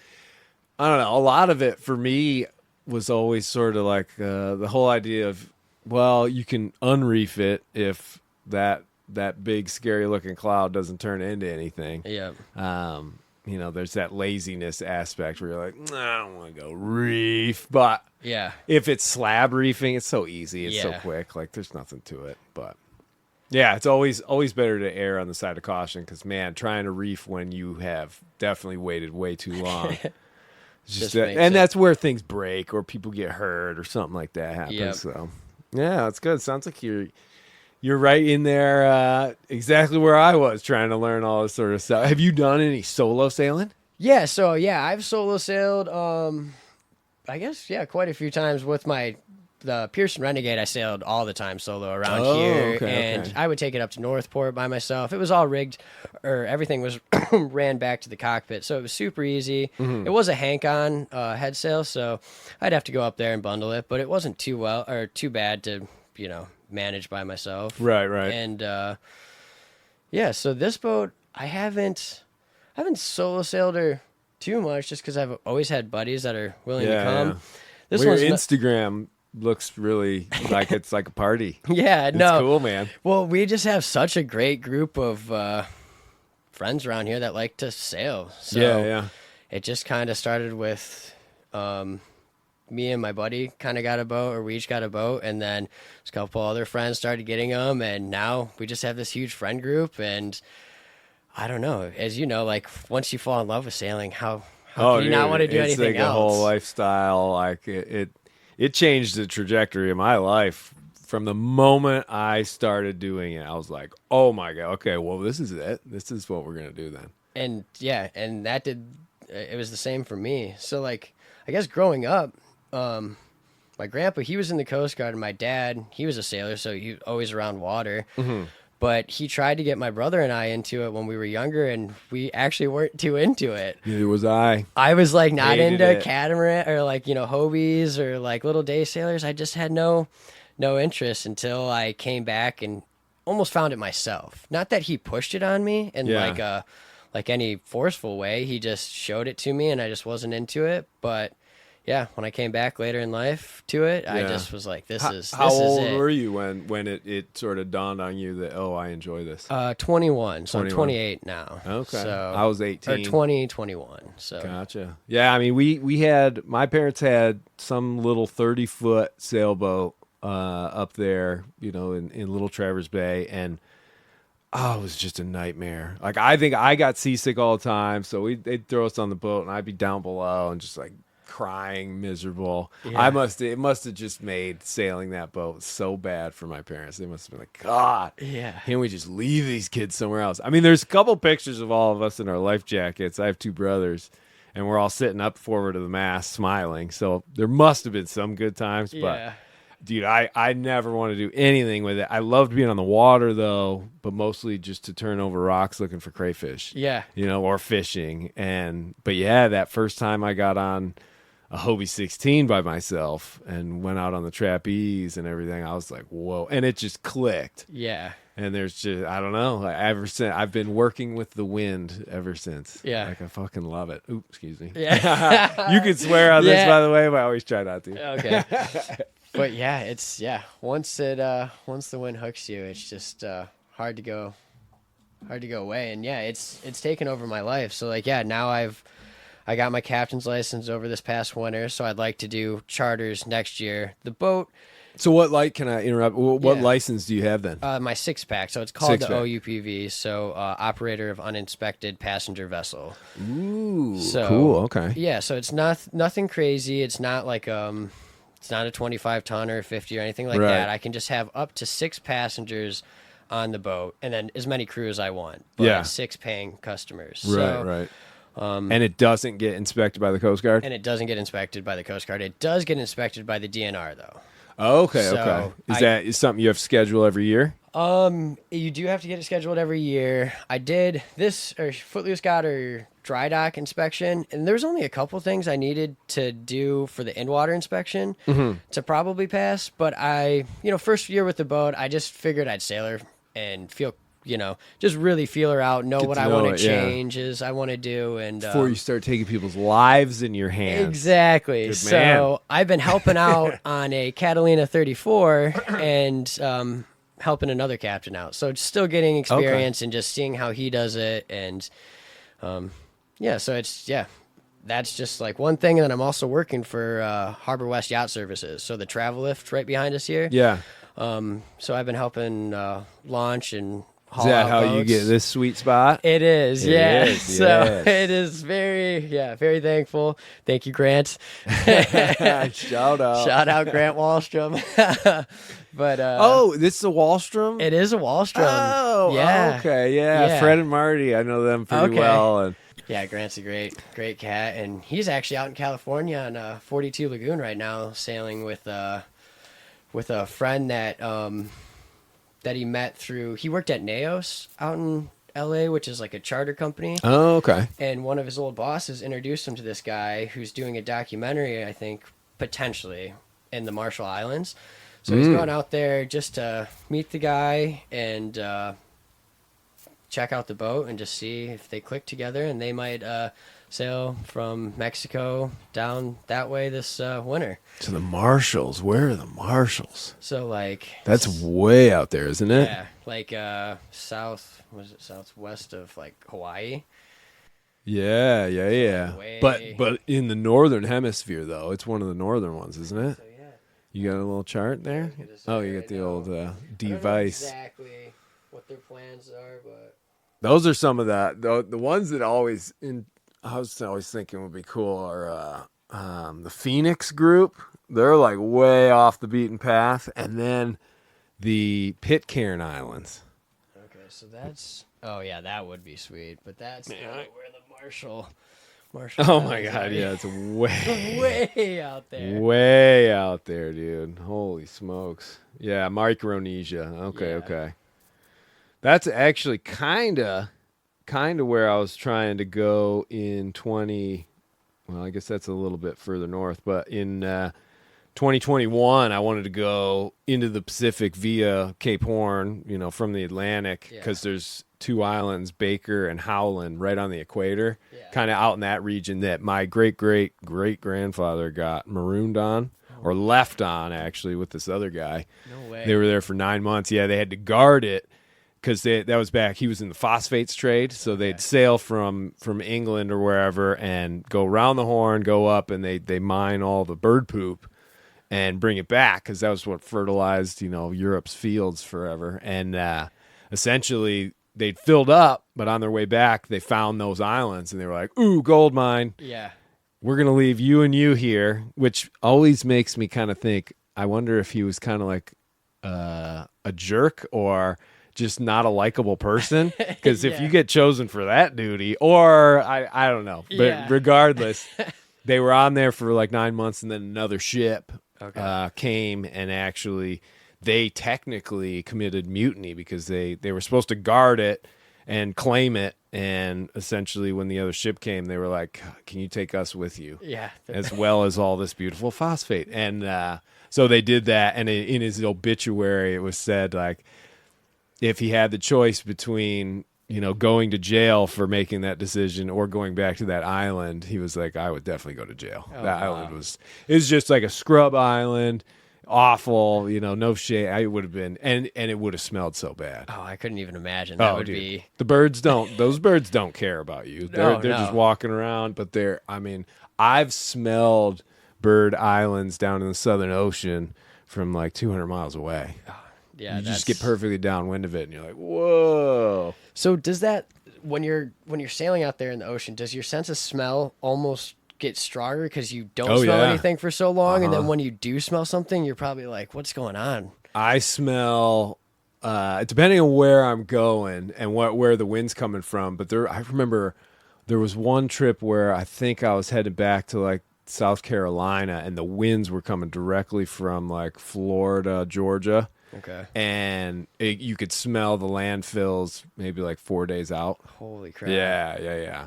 I don't know. A lot of it for me was always sort of like the whole idea of, well, you can unreef it if that big scary looking cloud doesn't turn into anything. Yeah. There's that laziness aspect where you're like, I don't want to go reef. But if it's slab reefing, it's so easy. It's so quick. Like there's nothing to it. But yeah, it's always better to err on the side of caution because, man, trying to reef when you have definitely waited way too long. That's where things break or people get hurt or something like that happens. Yep. So, yeah, that's good. Sounds like you're right in there, exactly where I was trying to learn all this sort of stuff. Have you done any solo sailing? Yeah. So I've solo sailed. I guess quite a few times with my the Pearson Renegade I sailed all the time solo around Oh, here, okay, and okay. I would take it up to Northport by myself. It was all rigged, or everything was ran back to the cockpit, so it was super easy. Mm-hmm. It was a Hank-on head sail, so I'd have to go up there and bundle it, but it wasn't too bad to manage by myself. Right. And yeah, so this boat I haven't solo sailed her too much, just because I've always had buddies that are willing to come. Yeah. This Well, one's your not- Instagram looks really like it's like a party. yeah, It's no, cool, man. Well, we just have such a great group of friends around here that like to sail. So Yeah. it just kind of started with me and my buddy kind of got a boat, or we each got a boat, and then a couple other friends started getting them, and now we just have this huge friend group. And I don't know, as you know, like once you fall in love with sailing, how can you not want to do it's anything like else? a whole lifestyle. Like it changed the trajectory of my life from the moment I started doing it. I was like, oh my God, okay, well, this is it. This is what we're gonna do then. And yeah, and that it was the same for me. So like, I guess growing up, my grandpa, he was in the Coast Guard, and my dad, he was a sailor, so he was always around water. Mm-hmm. But he tried to get my brother and I into it when we were younger, and we actually weren't too into it. Neither was I. I was like not Hated into it. catamaran or like, Hobies or like little day sailors. I just had no interest until I came back and almost found it myself. Not that he pushed it on me in Yeah. like any forceful way. He just showed it to me, and I just wasn't into it. But yeah, when I came back later in life to it, I Yeah. just was like, How this old is it. were you when it sort of dawned on you that, oh, I enjoy this? 21, so I'm 21. 28 now. Okay. So, I was 18. Or 21. So Gotcha. Yeah, I mean, we had, my parents had some little 30-foot sailboat up there, in Little Traverse Bay, and it was just a nightmare. Like, I think I got seasick all the time, so they'd throw us on the boat, and I'd be down below and just like crying, miserable. Yeah. It must have just made sailing that boat so bad for my parents. They must have been like, God, yeah. can't we just leave these kids somewhere else? I mean, there's a couple pictures of all of us in our life jackets. I have two brothers, and we're all sitting up forward of the mast smiling. So there must have been some good times. But, Yeah. dude, I never want to do anything with it. I loved being on the water, though, but mostly just to turn over rocks looking for crayfish. Yeah. Or fishing. But yeah, that first time I got on a Hobie 16 by myself and went out on the trapeze and everything, I was like, whoa. And it just clicked. Yeah. And there's just, I don't know, like, ever since, I've been working with the wind ever since. Yeah. Like, I fucking love it. Ooh, excuse me. Yeah. You can swear on this, Yeah. by the way, but I always try not to. Okay. But yeah, once the wind hooks you, it's just hard to go away. And yeah, it's taken over my life. So like, yeah, now I got my captain's license over this past winter, so I'd like to do charters next year. The boat, So can I interrupt? What Yeah. license do you have then? my 6-pack, so it's called the Six-pack. OUPV, so operator of uninspected passenger vessel. Ooh, So cool. Okay. Yeah, so it's nothing crazy. It's not like it's not a 25 ton or 50 or anything like Right. that. I can just have up to 6 passengers on the boat, and then as many crew as I want. But Yeah. 6 paying customers. Right, So, right. And it doesn't get inspected by the Coast Guard? And it doesn't get inspected by the Coast Guard. It does get inspected by the DNR though. Oh, okay, So, okay. Is something you have to schedule every year? You do have to get it scheduled every year. I did this, or Footloose got her dry dock inspection, and there was only a couple things I needed to do for the in-water inspection to probably pass. But first year with the boat, I just figured I'd sail her and feel, just really feel her out, know Get what to I know want it, to yeah. change, is I want to do, and Before you start taking people's lives in your hands. exactly. Good So man. I've been helping out on a Catalina 34 and helping another captain out. So still getting experience and just seeing how he does it. And so that's just like one thing. And then I'm also working for Harbor West Yacht Services. So the travel lift right behind us here. Yeah. So I've been helping launch and haul Is that out how you boats. get this sweet spot? It is, It yeah. is, So yes. it is very thankful. Thank you, Grant. Shout out. Shout out Grant Wallstrom. But This is a Wallstrom? it is a Wallstrom. Oh, yeah. okay, yeah. Yeah. Fred and Marty, I know them pretty Okay. well. And Yeah, Grant's a great cat, and he's actually out in California on 42 Lagoon right now, sailing with with a friend that that he met through. He worked at Naos out in L.A., which is like a charter company. Oh, okay. And one of his old bosses introduced him to this guy who's doing a documentary, I think, potentially in the Marshall Islands. So he's going out there just to meet the guy and check out the boat and just see if they click together, and they might sail from Mexico down that way this winter. To the Marshalls. Where are the Marshalls? So like That's way out there, isn't it? yeah, like southwest of like Hawaii. Yeah. Way- But in the northern hemisphere, though, it's one of the northern ones, isn't it? So yeah. You got a little chart there? Look at this Oh, you right got the now. old I don't know device. exactly what their plans are, but Those are some of the ones that I was always thinking would be cool are the Phoenix group. They're like way off the beaten path, and then the Pitcairn Islands. okay, so that's that would be sweet, but that's Yeah. where the Marshall Oh my Islands God, are. yeah, it's way way out there. way out there, dude. Holy smokes. Yeah, Micronesia. Okay, Yeah. okay. That's actually kind of where I was trying to go in well, I guess that's a little bit further north, but in 2021 I wanted to go into the Pacific via Cape Horn, from the Atlantic, because there's two islands, Baker and Howland, right on the equator, kind of out in that region that my great-great-great-grandfather got marooned on, or left on, actually, with this other guy. No way. They were there for 9 months. Yeah, they had to guard it because that was back. He was in the phosphates trade, so they'd sail from England or wherever and go around the Horn, go up, and they mine all the bird poop and bring it back, because that was what fertilized Europe's fields forever. And essentially they'd filled up, but on their way back they found those islands and they were like, ooh, gold mine. Yeah. We're going to leave you and you here, which always makes me kind of think, I wonder if he was kind of like a jerk or just not a likable person. Because if you get chosen for that duty, or I don't know. But regardless, they were on there for like 9 months, and then another ship came, and actually they technically committed mutiny because they were supposed to guard it and claim it. And essentially when the other ship came, they were like, can you take us with you? Yeah. As well as all this beautiful phosphate. And so they did that. And in his obituary, it was said, like, if he had the choice between, going to jail for making that decision or going back to that island, he was like, I would definitely go to jail. That island was just like a scrub island. Awful, no shade. I would have been, and it would have smelled so bad. Oh, I couldn't even imagine. That would dude. be. Those birds don't care about you. They're just walking around, but I've smelled bird islands down in the Southern Ocean from like 200 miles away. Yeah, you just get perfectly downwind of it, and you're like, whoa. So does that, when you're sailing out there in the ocean, does your sense of smell almost get stronger because you don't smell anything for so long, and then when you do smell something, you're probably like, what's going on? I smell, depending on where I'm going and where the wind's coming from. But I remember there was one trip where I think I was headed back to like South Carolina, and the winds were coming directly from like Florida, Georgia. Okay. And you could smell the landfills maybe like 4 days out. Holy crap. Yeah.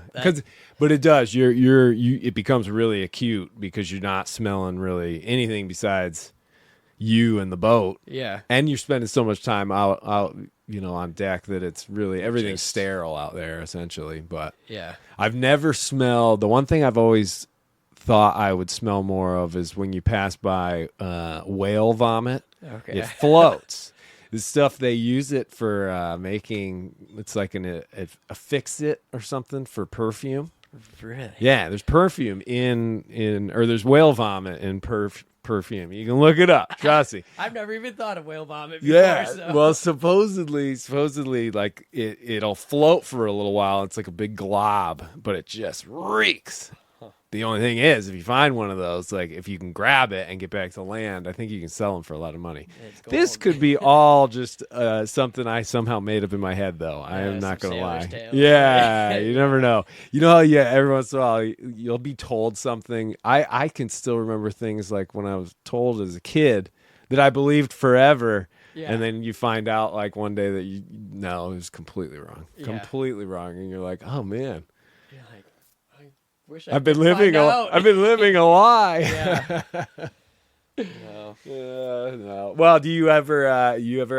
But it does. It becomes really acute because you're not smelling really anything besides you and the boat. Yeah. And you're spending so much time out on deck that it's really everything's sterile out there essentially. But yeah, I've never smelled. The one thing I've always thought I would smell more of is when you pass by whale vomit. Okay. It floats. The stuff they use it for making, it's like a fix-it or something for perfume. Really? Yeah, there's perfume or there's whale vomit in perfume. You can look it up. Trust me. I've never even thought of whale vomit before. Yeah. So. Well, supposedly, like it'll float for a little while. It's like a big glob, but it just reeks. The only thing is, if you find one of those, like if you can grab it and get back to land, I think you can sell them for a lot of money. This could be all just something I somehow made up in my head, though. I am not going to lie. Tales. Yeah, you never know. You know how, every once in a while you'll be told something. I can still remember things like when I was told as a kid that I believed forever. Yeah. And then you find out like one day that no, it was completely wrong. Yeah. Completely wrong. And you're like, oh man. You're like, I wish I've been living a lie. Yeah. No. No. Well, do you ever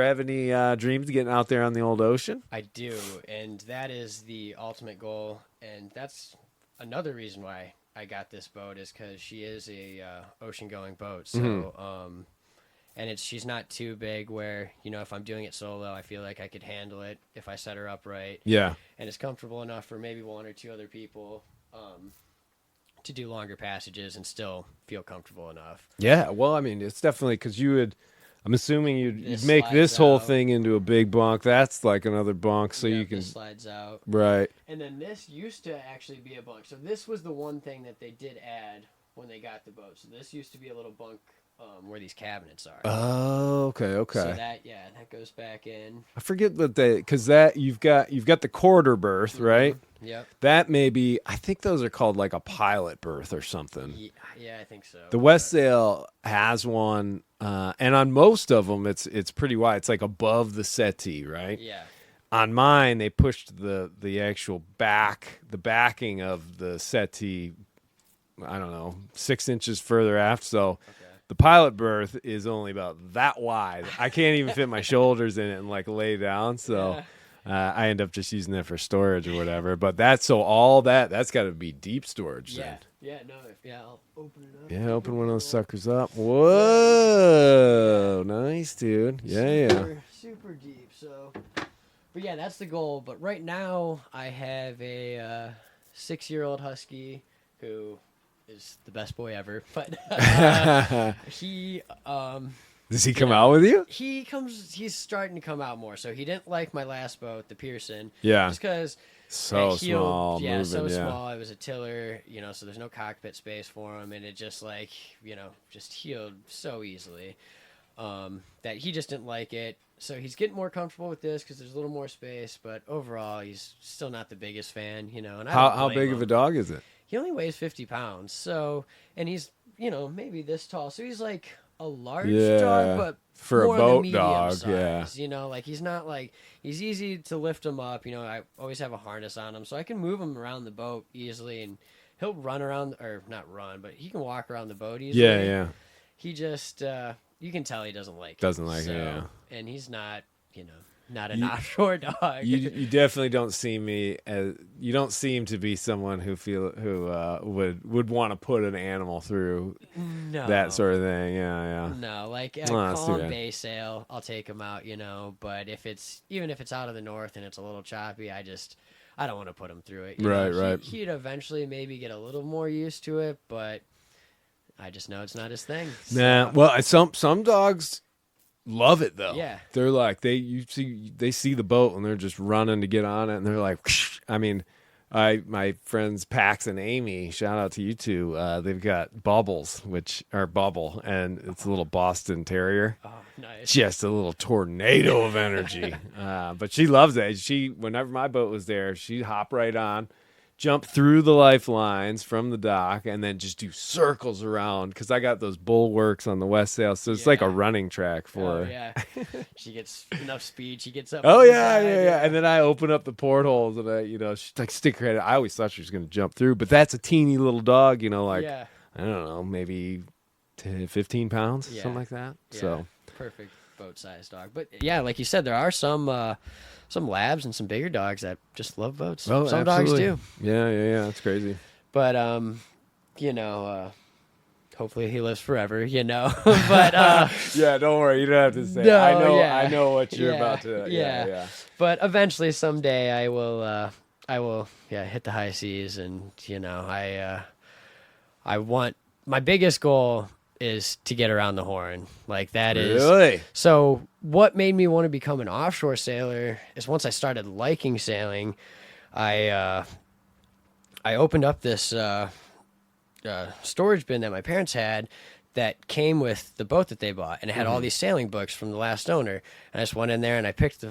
have any dreams of getting out there on the old ocean? I do, and that is the ultimate goal, and that's another reason why I got this boat is because she is a ocean-going boat. So, and she's not too big where if I'm doing it solo, I feel like I could handle it if I set her up right. Yeah. And it's comfortable enough for maybe one or two other people. To do longer passages and still feel comfortable enough. Yeah, well, I mean, it's definitely because I'm assuming you'd make slides this whole out. thing into a big bunk. That's like another bunk, so you can. This slides out. Right. And then this used to actually be a bunk. So this was the one thing that they did add when they got the boat. So this used to be a little bunk where these cabinets are. Oh, okay. So that goes back in. I forget what because you've got the quarter berth, right? Yep. That I think those are called like a pilot berth or something. Yeah, I think so. The West Sail has one, and on most of them, it's pretty wide. It's like above the settee, right? Yeah. On mine, they pushed the actual backing of the settee, I don't know, 6 inches further aft. So the pilot berth is only about that wide. I can't even fit my shoulders in it and like lay down. So I end up just using that for storage or whatever. But that's got to be deep storage. Yeah. Then. Yeah. No. I'll open it up. Yeah, open one of those suckers up. Whoa, nice, dude. Yeah. Super deep. So, but yeah, that's the goal. But right now, I have a 6-year-old husky who is the best boy ever. But he does he come out with you? He's starting to come out more. So he didn't like my last boat, the Pearson. Yeah. Just because. So small. Yeah, moving, small. It was a tiller, so there's no cockpit space for him, and it just just healed so easily that he just didn't like it. So he's getting more comfortable with this because there's a little more space, but overall he's still not the biggest fan, And how big of a dog is it? He only weighs 50 pounds, and he's maybe this tall, so he's like a large dog, but for more a boat on the medium dog, size, he's not he's easy to lift him up. I always have a harness on him, so I can move him around the boat easily, and he'll run around, or not run, but he can walk around the boat easily. Yeah. He just, you can tell he doesn't like it. Doesn't like it, yeah. And he's not, not an offshore dog. You definitely don't seem to be someone who would want to put an animal through that sort of thing. Yeah. No, call him bay sail, I'll take him out, But even if it's out of the north and it's a little choppy, I don't want to put him through it. Right. He'd eventually maybe get a little more used to it, but I just know it's not his thing. So. Nah, well, some dogs love it though. Yeah, they're like they see the boat and they're just running to get on it, and they're like, I mean, my friends Pax and Amy, shout out to you two. They've got Bubbles, which are Bubble, and it's a little Boston Terrier. Oh, nice. Just a little tornado of energy. But she loves it. Whenever my boat was there, she'd hop right on, jump through the lifelines from the dock, and then just do circles around, because I got those bulwarks on the West Sail, so it's like a running track for her. Yeah. She gets enough speed, she gets up. Oh yeah. And then I open up the portholes, and she's like, stick her head. I always thought she was going to jump through, but that's a teeny little dog, I don't know, maybe 10, 15 pounds, something like that. Yeah. So perfect boat-sized dog. But yeah, like you said, there are some labs and some bigger dogs that just love boats. Oh, some absolutely. dogs do. Yeah, that's crazy. But hopefully he lives forever, But yeah, don't worry, you don't have to say. No, I know what you're about to. Yeah. But eventually, someday, I will hit the high seas, and I want, my biggest goal is to get around the Horn. Like, that is really. So what made me want to become an offshore sailor is once I started liking sailing, I opened up this storage bin that my parents had that came with the boat that they bought, and it had all these sailing books from the last owner. And I just went in there and I picked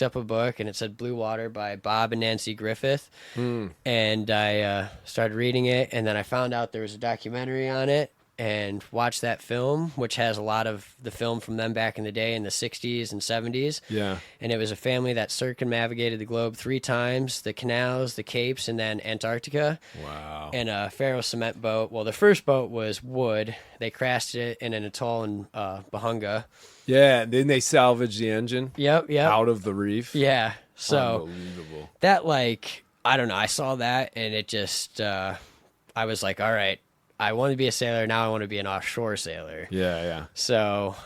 up a book, and it said Blue Water by Bob and Nancy Griffith. And I started reading it, and then I found out there was a documentary on it, and watch that film, which has a lot of the film from them back in the day in the 60s and 70s. Yeah. And it was a family that circumnavigated the globe 3 times, the canals, the capes, and then Antarctica. Wow. In a ferro cement boat. Well, the first boat was wood. They crashed it in an atoll in Bahunga. Yeah, and then they salvaged the engine Yep. out of the reef. Yeah. So Unbelievable. that, like, I don't know. I saw that, and it just, I was like, all right, I want to be a sailor. Now I want to be an offshore sailor. Yeah. So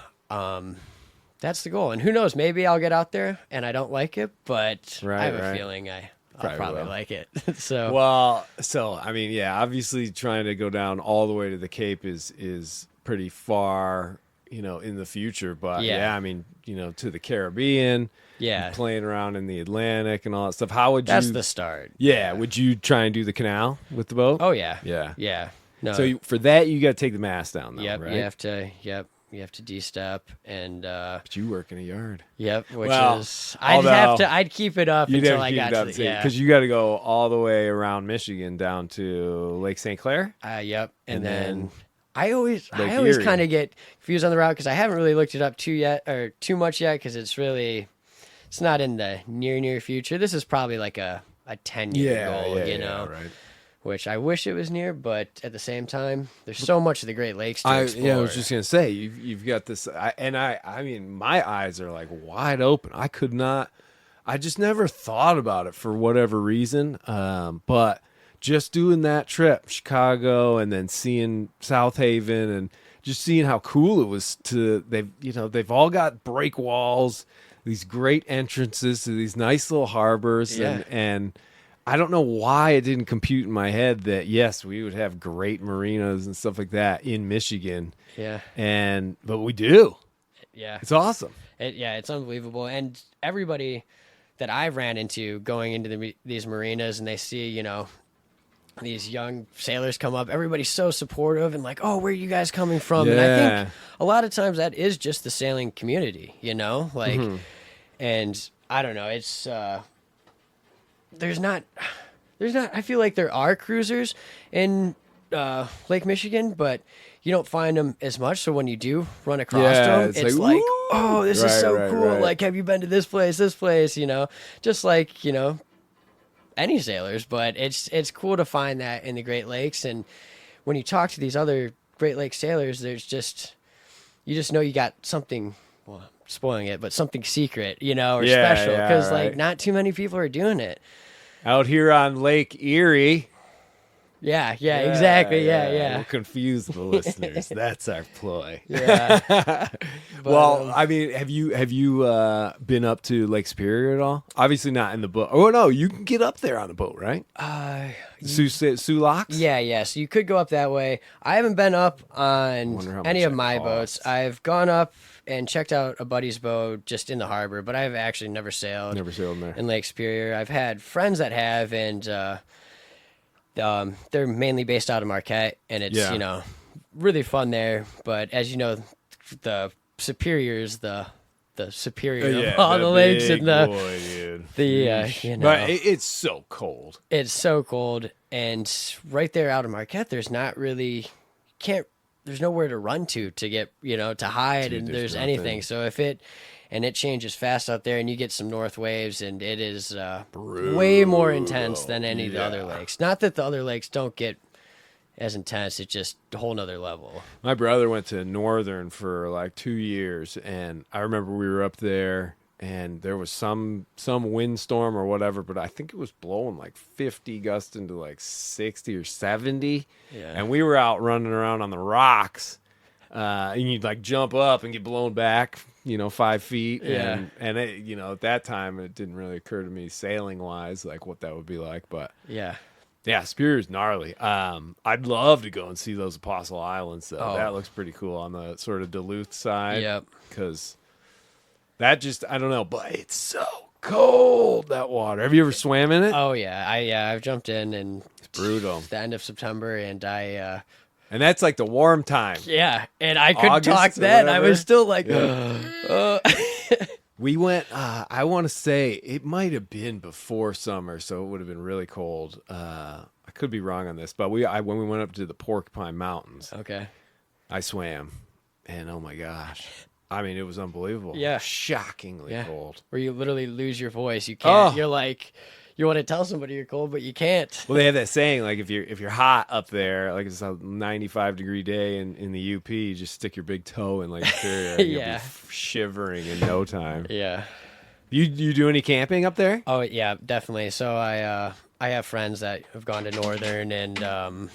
that's the goal. And who knows? Maybe I'll get out there and I don't like it, but I have a feeling I'll probably like it. So I mean, yeah, obviously trying to go down all the way to the Cape is pretty far, in the future. But yeah, I mean, to the Caribbean. Yeah. Playing around in the Atlantic and all that stuff. How would you... That's the start. Yeah. Would you try and do the canal with the boat? Oh, yeah. Yeah. Yeah. No. So for that, you got to take the mast down, though, Yep. right? You have to de-step and... but you work in a yard. Yep. Which well, is... I'd keep it up until I got to... Yeah. Because you got to go all the way around Michigan down to Lake St. Clair. Yep. And then I always Erie. kind of get confused on the route because I haven't really looked it up too much yet because it's not in the near future. This is probably like a 10-year goal, right. Which I wish it was near, but at the same time, there's so much of the Great Lakes to explore. Yeah, I was just gonna say you've got this, I mean, my eyes are like wide open. I just never thought about it for whatever reason. But just doing that trip, Chicago, and then seeing South Haven, and just seeing how cool it was they've all got break walls, these great entrances to these nice little harbors, and I don't know why it didn't compute in my head that, yes, we would have great marinas and stuff like that in Michigan. Yeah. But we do. Yeah. It's awesome. It's unbelievable. And everybody that I've ran into going into these marinas and they see, these young sailors come up, everybody's so supportive and like, oh, where are you guys coming from? Yeah. And I think a lot of times that is just the sailing community, like, and I don't know, it's, there's not, I feel like there are cruisers in Lake Michigan, but you don't find them as much. So when you do run across them, it's like oh, this is so cool. Right. Like, have you been to this place, just like, any sailors, but it's cool to find that in the Great Lakes. And when you talk to these other Great Lakes sailors, you just know you got something, well, spoiling it, but something secret, or special, because like not too many people are doing it out here on Lake Erie. Yeah, exactly. Yeah. We'll confuse the listeners. That's our ploy. Yeah. Well, I mean, have you been up to Lake Superior at all? Obviously not in the boat. Oh no, you can get up there on a boat, right? Sioux Locks? Yeah. So you could go up that way. I haven't been up on any of my boats. I've gone up and checked out a buddy's boat just in the harbor, but I've actually never sailed in there. In Lake Superior. I've had friends that have, and they're mainly based out of Marquette, and it's really fun there. But as you know, the Superior is the superior of all the lakes in the But it's so cold. It's so cold, and right there out of Marquette, there's not really there's nowhere to run to get to hide, and there's anything. So it changes fast out there, and you get some north waves, and it is way more intense than any of the other lakes. Not that the other lakes don't get as intense, it's just a whole nother level. My brother went to Northern for like 2 years, and I remember we were up there, and there was some windstorm or whatever, but I think it was blowing like 50 gusting to like 60 or 70, and we were out running around on the rocks. And you'd like jump up and get blown back, 5 feet. And it, at that time, it didn't really occur to me sailing wise, like what that would be like. But yeah, Superior's gnarly. I'd love to go and see those Apostle Islands, though. Oh. That looks pretty cool on the sort of Duluth side. Yep. Because that just, I don't know, but it's so cold, that water. Have you ever swam in it? Oh, yeah. I've jumped in, and it's brutal. The end of September, and and that's like the warm time. Yeah, and I couldn't talk then. I was still like, We went, I want to say it might have been before summer, so it would have been really cold. I could be wrong on this, but when we went up to the Porcupine Mountains, okay, I swam, and oh my gosh, I mean, it was unbelievable. Yeah. Shockingly Yeah. cold. Where you literally lose your voice. You can't. Oh. You're like, you want to tell somebody you're cold, but you can't. Well, they have that saying, like if you're hot up there, like it's a 95-degree day in the UP, you just stick your big toe in Lake Superior, and you'll Yeah. be shivering in no time. Yeah. You do any camping up there? Oh yeah, definitely. So I have friends that have gone to Northern and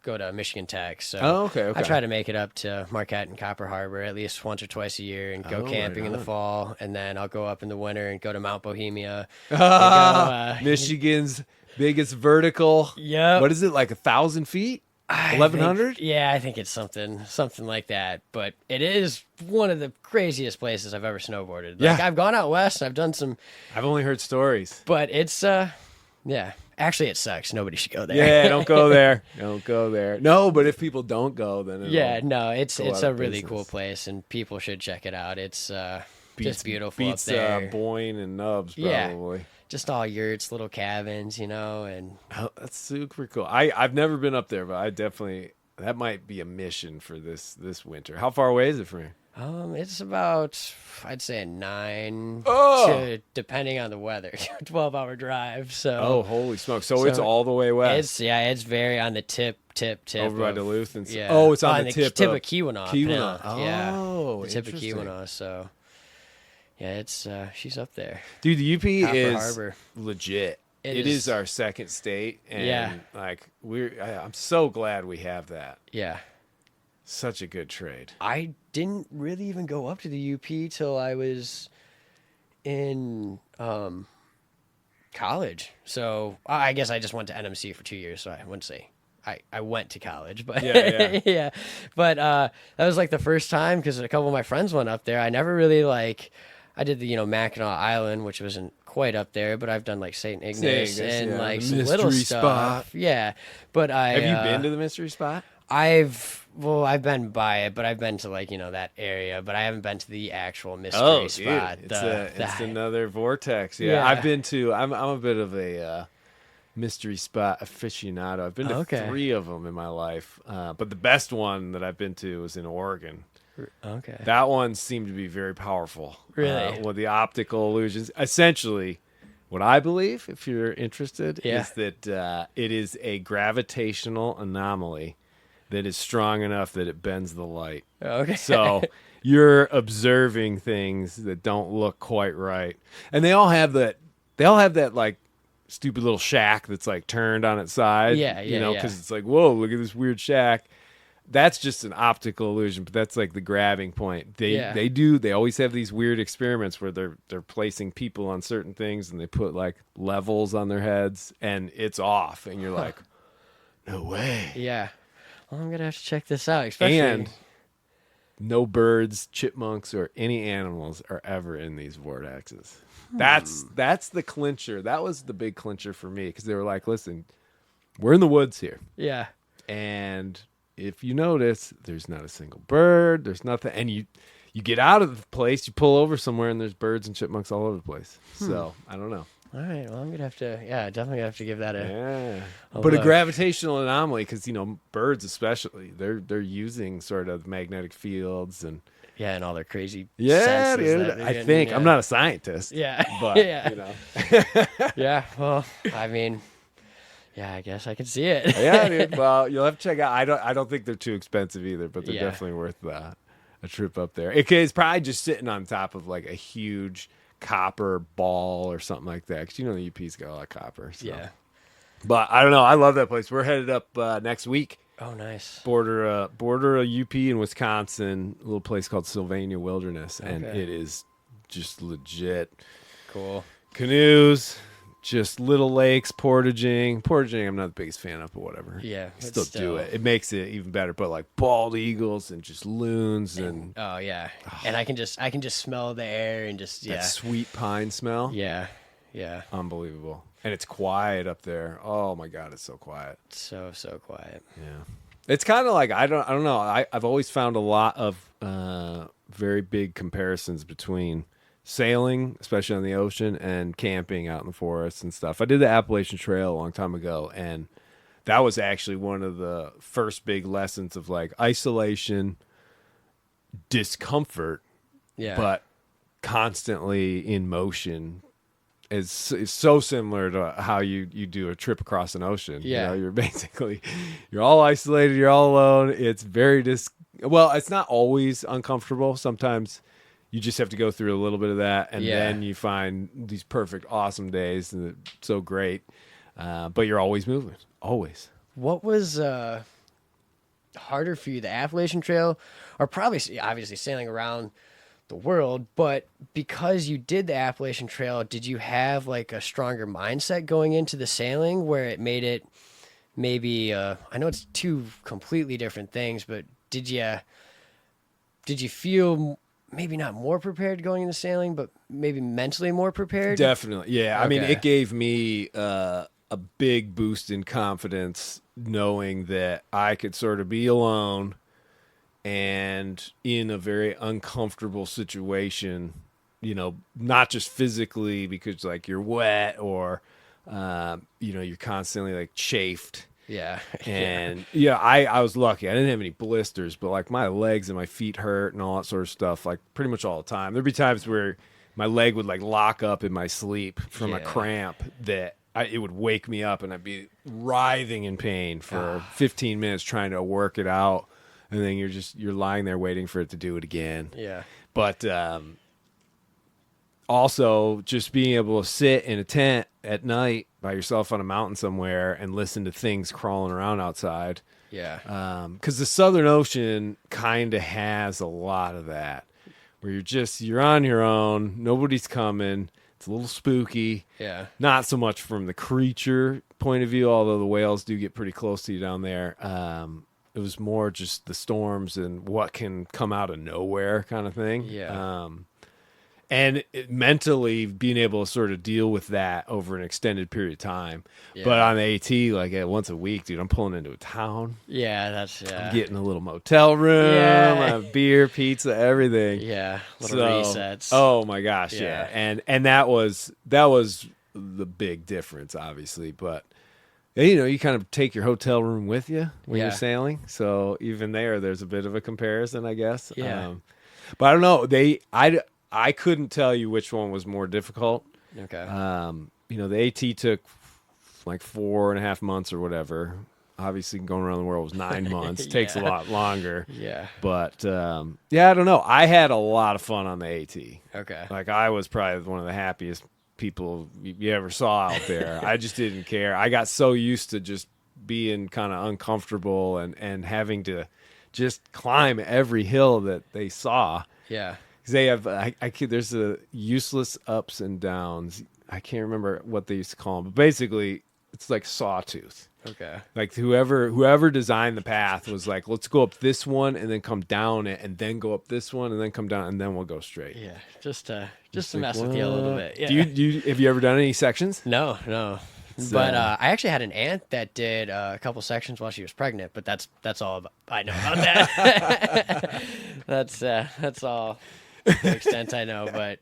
go to Michigan Tech. So Oh, okay. I try to make it up to Marquette and Copper Harbor at least once or twice a year and go Oh, camping right in the on. fall, and then I'll go up in the winter and go to Mount Bohemia. And Michigan's biggest vertical. Yep. What is it, like 1,000 feet? 1,100? Yeah, I think it's something like that. But it is one of the craziest places I've ever snowboarded. Like, Yeah. I've gone out west and I've done some, I've only heard stories. but it's yeah. Actually, it sucks. Nobody should go there. Yeah, don't go there. Don't go there. No, but if people don't go, then it'll Yeah, no, it's go out a of really business. cool place, and people should check it out. It's just beautiful beats, up there. Boyne and Nubs, Yeah. probably. Just all yurts, little cabins, and Oh, that's super cool. I've never been up there, but I definitely, that might be a mission for this winter. How far away is it from here? it's about, I'd say, a 9 Oh! to, depending on the weather, 12-hour drive. So Oh, holy smoke! So it's all the way west. it's very on the tip over by of- Duluth and stuff. Yeah. Oh, it's on the tip of of Keweenaw. Keweenaw. Peninsula. Yeah, Oh, the tip of interesting. Keweenaw. So yeah, it's she's up there. Dude, the UP Copper is Harbor. legit. It It is is. our second state, and Yeah. like I'm so glad we have that. Yeah. Such a good trade. I didn't really even go up to the UP till I was in college. So I guess I just went to NMC for 2 years. So I wouldn't say I went to college, but Yeah. yeah. But that was like the first time because a couple of my friends went up there. I never really I did the Mackinac Island, which wasn't quite up there, but I've done like St. Ignace and yeah, like the some little mystery stuff. spot. Yeah, but Have you been to the mystery spot? I've been by it, but I've been to that area, but I haven't been to the actual mystery Oh, spot. dude, it's another vortex. Yeah, Yeah. I've been to. I'm a bit of a mystery spot aficionado. I've been to Okay. 3 of them in my life, but the best one that I've been to was in Oregon. Okay. That one seemed to be very powerful. Really? With the optical illusions. Essentially, what I believe, if you're interested, Yeah. is that it is a gravitational anomaly that is strong enough that it bends the light. Okay. So you're observing things that don't look quite right. And they all have that like stupid little shack that's like turned on its side. Yeah, You yeah, know, yeah. because it's like, whoa, look at this weird shack. That's just an optical illusion, but that's like the grabbing point. They always have these weird experiments where they're placing people on certain things and they put like levels on their heads and it's off and you're like, no way. Yeah. Well, I'm gonna have to check this out. Especially, And no birds, chipmunks, or any animals are ever in these vortexes. That's the clincher. That was the big clincher for me because they were like, listen, we're in the woods here. yeah. And if you notice, there's not a single bird. There's nothing. And you get out of the place, you pull over somewhere, and there's birds and chipmunks all over the place. So, I don't know. All right. Well, I'm gonna have to. Yeah, definitely gonna have to give that a. Yeah. a But a look. gravitational anomaly because, birds especially, they're using sort of magnetic fields and Yeah, and all their crazy. yeah, senses dude. that they're I getting, think yeah. I'm not a scientist. Yeah. But yeah. Yeah. Well, I mean, yeah. I guess I can see it. Yeah, dude. Well, you'll have to check out. I don't think they're too expensive either, but they're Yeah. definitely worth a trip up there. It's probably just sitting on top of like a huge copper ball or something like that. Because the UP's got a lot of copper. So. Yeah. But I don't know. I love that place. We're headed up next week. Oh, nice. Border a UP in Wisconsin, a little place called Sylvania Wilderness, and Okay. it is just legit. Cool. Canoes, just little lakes, portaging. Portaging, I'm not the biggest fan of, but whatever. Yeah, but still do still. it. It makes it even better. But like bald eagles and just loons and Oh yeah, and I can just smell the air and just that sweet pine smell. yeah. Unbelievable. And it's quiet up there. Oh my God, it's so quiet. So quiet. Yeah. It's kind of like I don't know. I've always found a lot of very big comparisons between sailing, especially on the ocean, and camping out in the forest and stuff. I did the Appalachian Trail a long time ago, and that was actually one of the first big lessons of like isolation, discomfort, Yeah. but constantly in motion is so similar to how you do a trip across an ocean. Yeah. You're all isolated, you're all alone. It's very well, it's not always uncomfortable. Sometimes you just have to go through a little bit of that, and then you find these perfect, awesome days, and it's so great. But you're always moving, always. What was harder for you, the Appalachian Trail, or probably obviously sailing around the world? But because you did the Appalachian Trail, did you have like a stronger mindset going into the sailing where it made it maybe? I know it's two completely different things, but did you feel maybe not more prepared going into sailing, but maybe mentally more prepared? Definitely, yeah. I mean, Okay. it gave me a big boost in confidence knowing that I could sort of be alone and in a very uncomfortable situation, not just physically because like you're wet or, you're constantly like chafed. Yeah. And I was lucky. I didn't have any blisters, but like my legs and my feet hurt and all that sort of stuff, like pretty much all the time. There'd be times where my leg would like lock up in my sleep from a cramp that it would wake me up and I'd be writhing in pain for 15 minutes trying to work it out. And then you're lying there waiting for it to do it again. Yeah. But also just being able to sit in a tent at night by yourself on a mountain somewhere and listen to things crawling around outside. Yeah. Because the Southern Ocean kind of has a lot of that, where you're on your own, nobody's coming. It's a little spooky. Yeah. Not so much from the creature point of view, although the whales do get pretty close to you down there. It was more just the storms and what can come out of nowhere kind of thing. Yeah. And mentally being able to sort of deal with that over an extended period of time. Yeah. But on the AT, like once a week, dude, I'm pulling into a town. Yeah, I'm getting a little motel room, I have beer, pizza, everything. Yeah, little resets. Oh my gosh, yeah. And that was the big difference, obviously. But you kind of take your hotel room with you when you're sailing. So even there's a bit of a comparison, I guess. Yeah. But I don't know. I couldn't tell you which one was more difficult. Okay. The AT took like 4.5 months or whatever. Obviously, going around the world was 9 months. Takes a lot longer. Yeah. But I don't know. I had a lot of fun on the AT. Okay. Like I was probably one of the happiest people you ever saw out there. I just didn't care. I got so used to just being kind of uncomfortable and having to just climb every hill that they saw. Yeah. They have there's a useless ups and downs. I can't remember what they used to call them, but basically it's like sawtooth. Okay. Like whoever designed the path was like, let's go up this one and then come down it and then go up this one and then come down and then we'll go straight. Yeah. Just to mess with you a little bit. Yeah. Do you have you ever done any sections? No. But I actually had an aunt that did a couple sections while she was pregnant, but that's all I know about that. That's all the extent I know, but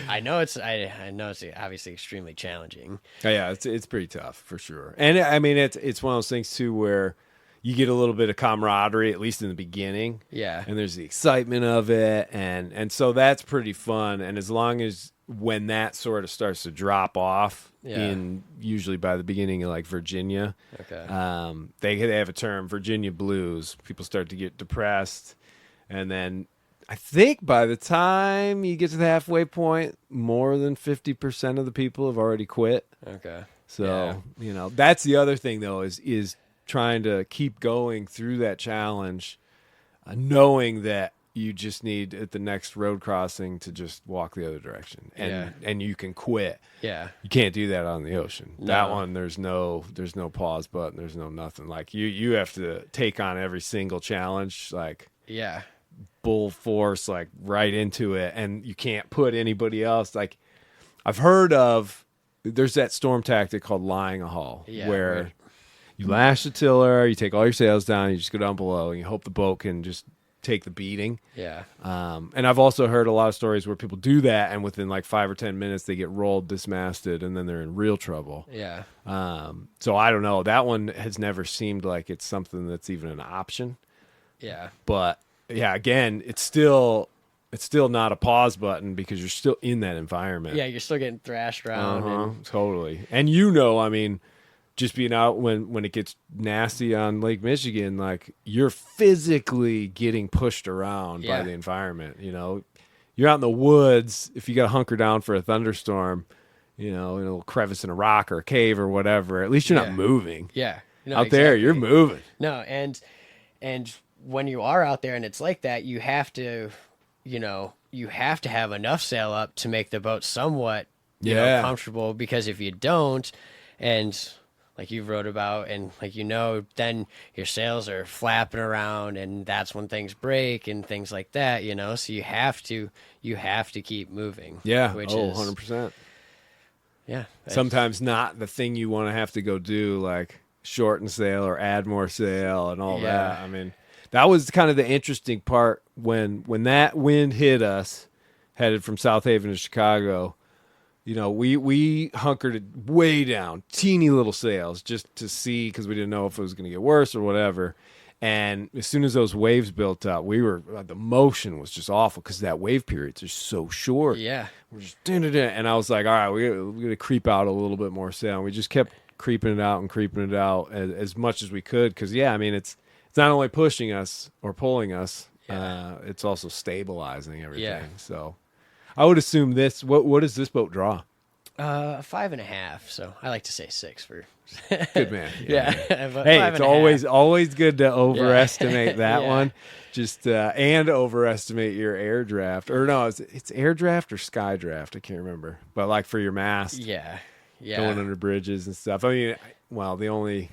I know it's obviously extremely challenging. Oh, yeah, it's pretty tough for sure. And I mean it's one of those things too where you get a little bit of camaraderie, at least in the beginning. Yeah. And there's the excitement of it and so that's pretty fun. And as long as when that sort of starts to drop off in usually by the beginning of like Virginia, they have a term, Virginia blues. People start to get depressed, and then I think by the time you get to the halfway point, more than 50% of the people have already quit. Okay. So, that's the other thing though is trying to keep going through that challenge, knowing that you just need at the next road crossing to just walk the other direction and you can quit. Yeah. You can't do that on the ocean. No. That one, there's no pause button. There's no nothing. Like you have to take on every single challenge, like full force, like right into it. And you can't put anybody else. Like I've heard of, there's that storm tactic called lying a hull where you lash the tiller, you take all your sails down, you just go down below and you hope the boat can just take the beating. Yeah. And I've also heard a lot of stories where people do that, and within like 5 or 10 minutes, they get rolled, dismasted, and then they're in real trouble. Yeah. So I don't know. That one has never seemed like it's something that's even an option. Yeah. But yeah, again, it's still not a pause button because you're still in that environment. Yeah, you're still getting thrashed around. Totally. And I mean, just being out when it gets nasty on Lake Michigan, like you're physically getting pushed around by the environment. You're out in the woods. If you got to hunker down for a thunderstorm, in a little crevice in a rock or a cave or whatever, at least you're not moving. Yeah. Out there, you're moving. No, and when you are out there and it's like that, you have to have enough sail up to make the boat somewhat comfortable, because if you don't, and like you wrote about, and like then your sails are flapping around, and that's when things break and things like that. So you have to keep moving. Yeah. Which 100%. Yeah. Sometimes not the thing you want to have to go do, like shorten sail or add more sail and all that. I mean, that was kind of the interesting part when that wind hit us, headed from South Haven to Chicago. We hunkered it way down, teeny little sails, just to see, because we didn't know if it was going to get worse or whatever. And as soon as those waves built up, the motion was just awful because that wave periods are so short. Yeah. We're just and I was like, all right, we're going to creep out a little bit more sail. And we just kept creeping it out as much as we could. Because, I mean, it's not only pushing us or pulling us, it's also stabilizing everything. Yeah. So I would assume this. What does this boat draw? 5.5. So I like to say 6 for. Good man. Yeah. Hey, it's always good to overestimate that one. Just and overestimate your air draft, or no, it's air draft or sky draft. I can't remember, but like for your mast. Yeah. Going under bridges and stuff. I mean, well, the only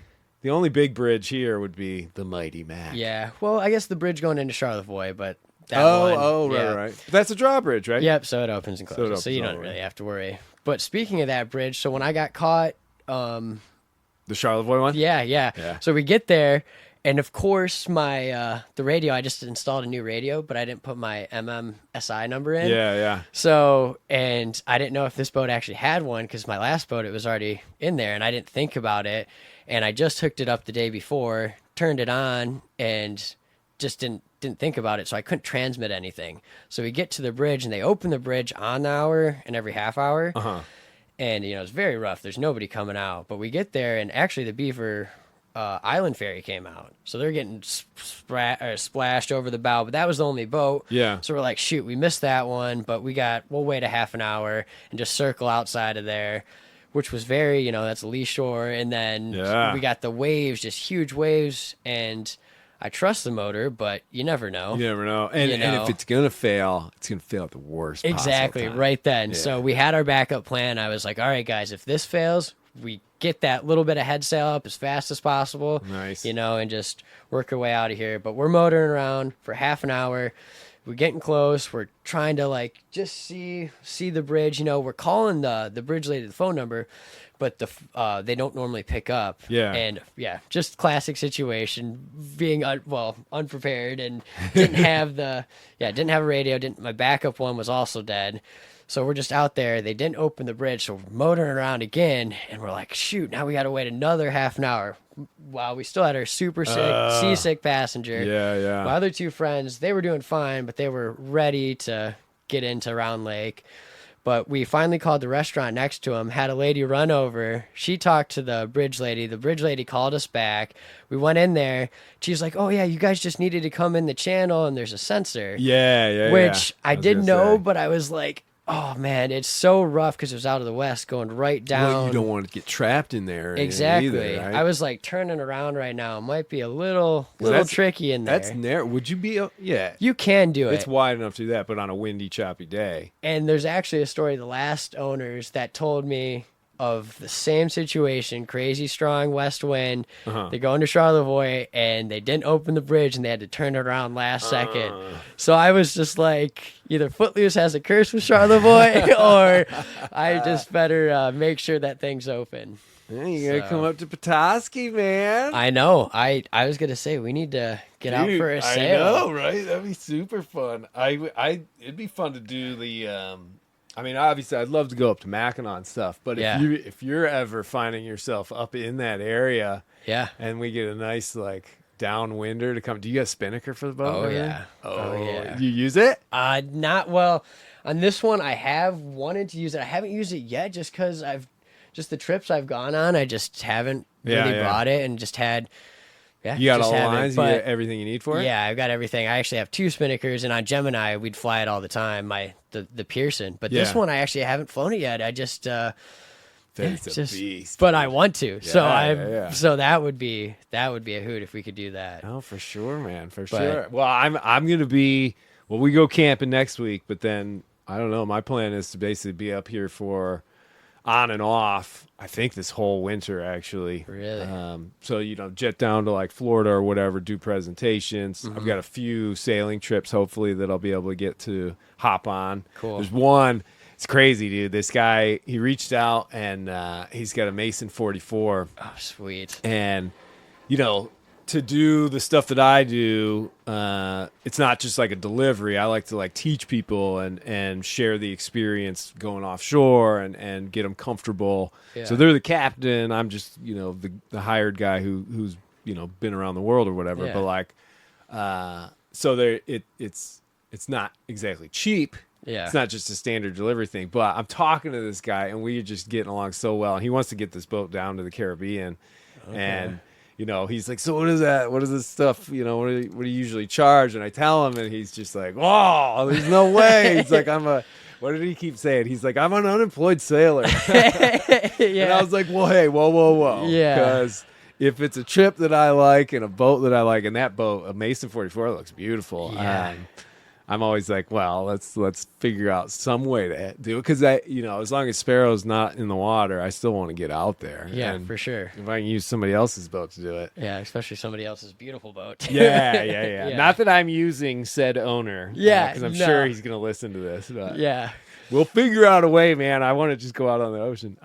big bridge here would be the Mighty Mac. Yeah. Well, I guess the bridge going into Charlevoix, but that one. Right. But that's a drawbridge, right? Yep. So it opens and closes, so you don't really have to worry. But speaking of that bridge, so when I got caught, the Charlevoix one. Yeah. So we get there, and of course my the radio. I just installed a new radio, but I didn't put my MMSI number in. Yeah. So, and I didn't know if this boat actually had one, because my last boat, it was already in there, and I didn't think about it. And I just hooked it up the day before, turned it on, and just didn't think about it, so I couldn't transmit anything. So we get to the bridge, and they open the bridge on the hour and every half hour. And it's very rough. There's nobody coming out. But we get there, and actually the Beaver Island Ferry came out, so they're getting splashed over the bow. But that was the only boat. Yeah. So we're like, shoot, we missed that one, but we'll wait a half an hour and just circle outside of there, which was very, that's a lee shore. And then we got the waves, just huge waves, and I trust the motor, but you never know. You never know. And if it's going to fail, it's going to fail at the worst exactly, possible time. Right then. Yeah. So we had our backup plan. I was like, all right, guys, if this fails, we get that little bit of head sail up as fast as possible. Nice. And just work our way out of here. But we're motoring around for half an hour. We're getting close. We're trying to just see the bridge. We're calling the bridge lady the phone number, but they don't normally pick up. Yeah. And just classic situation, being unprepared, and didn't have a radio. My backup one was also dead. So we're just out there. They didn't open the bridge, so we're motoring around again, and we're like, shoot, now we got to wait another half an hour. Wow, we still had our super seasick passenger. Yeah. My other two friends, they were doing fine, but they were ready to get into Round Lake. But we finally called the restaurant next to him, had a lady run over. She talked to the bridge lady. The bridge lady called us back. We went in there. She's like, oh, yeah, you guys just needed to come in the channel, and there's a sensor. Yeah. Which I didn't know, but I was like, oh, man, it's so rough because it was out of the west going right down. Well, you don't want to get trapped in there. Exactly. Either, right? I was like turning around right now. It might be a little tricky in there. That's narrow. Would you be? Yeah. You can do it. It's wide enough to do that, but on a windy, choppy day. And there's actually a story, the last owners that told me of the same situation, crazy strong west wind. They go into Charlevoix, and they didn't open the bridge, and they had to turn it around last second. So I was just like, either Footloose has a curse with Charlevoix, or I just better make sure that thing's open. Yeah, you gotta come up to Petoskey, man. I know. I was gonna say we need to get out for a sail. I know, right? That'd be super fun. It'd be fun to do the. I mean, obviously, I'd love to go up to Mackinac and stuff, but Yeah. if you're ever finding yourself up in that area, Yeah. and we get a nice like downwinder to come, do you got spinnaker for the boat? Oh or anything? yeah. Oh yeah. You use it? Not well. On this one, I have wanted to use it. I haven't used it yet, just because the trips I've gone on, I just haven't really brought it and just had. Yeah, You got just all the haven't, lines, you but- got everything you need for it? Yeah, I've got everything. I actually have 2 spinnakers, and on Gemini, we'd fly it all the time. The Pearson, but this Yeah. one I actually haven't flown it yet. I just That's a beast. but I want to. Yeah. So that would be a hoot if we could do that. Oh, for sure, man, for sure. Well, I'm gonna be. Well, we go camping next week, but then I don't know. My plan is to basically be up here for on and off. I think this whole winter, actually. Really? So jet down to like Florida or whatever, do presentations. Mm-hmm. I've got a few sailing trips, hopefully, that I'll be able to get to hop on. Cool. There's one. It's crazy, dude. This guy, he reached out and he's got a Mason 44. Oh, sweet. And, to do the stuff that I do, it's not just like a delivery. I like to like teach people and share the experience going offshore and get them comfortable. Yeah. So they're the captain. I'm just, the hired guy who's, been around the world or whatever. Yeah. But like, so it's not exactly cheap. Yeah. It's not just a standard delivery thing, but I'm talking to this guy and we're just getting along so well. And he wants to get this boat down to the Caribbean. Okay. And, he's like, so what is that? What is this stuff? What do you usually charge? And I tell him and he's just like, oh, there's no way. He's like, what did he keep saying? He's like, I'm an unemployed sailor. Yeah. And I was like, well, hey, whoa. Yeah. Because if it's a trip that I like and a boat that I like, and that boat, a Mason 44, looks beautiful. Yeah. I'm always like, well, let's figure out some way to do it, because as long as Sparrow's not in the water, I still want to get out there. Yeah, and for sure. if I can use somebody else's boat to do it. Yeah, especially somebody else's beautiful boat. Yeah. Yeah. Not that I'm using said owner. Yeah, because I'm no. sure he's gonna listen to this. But Yeah. we'll figure out a way, man. I want to just go out on the ocean.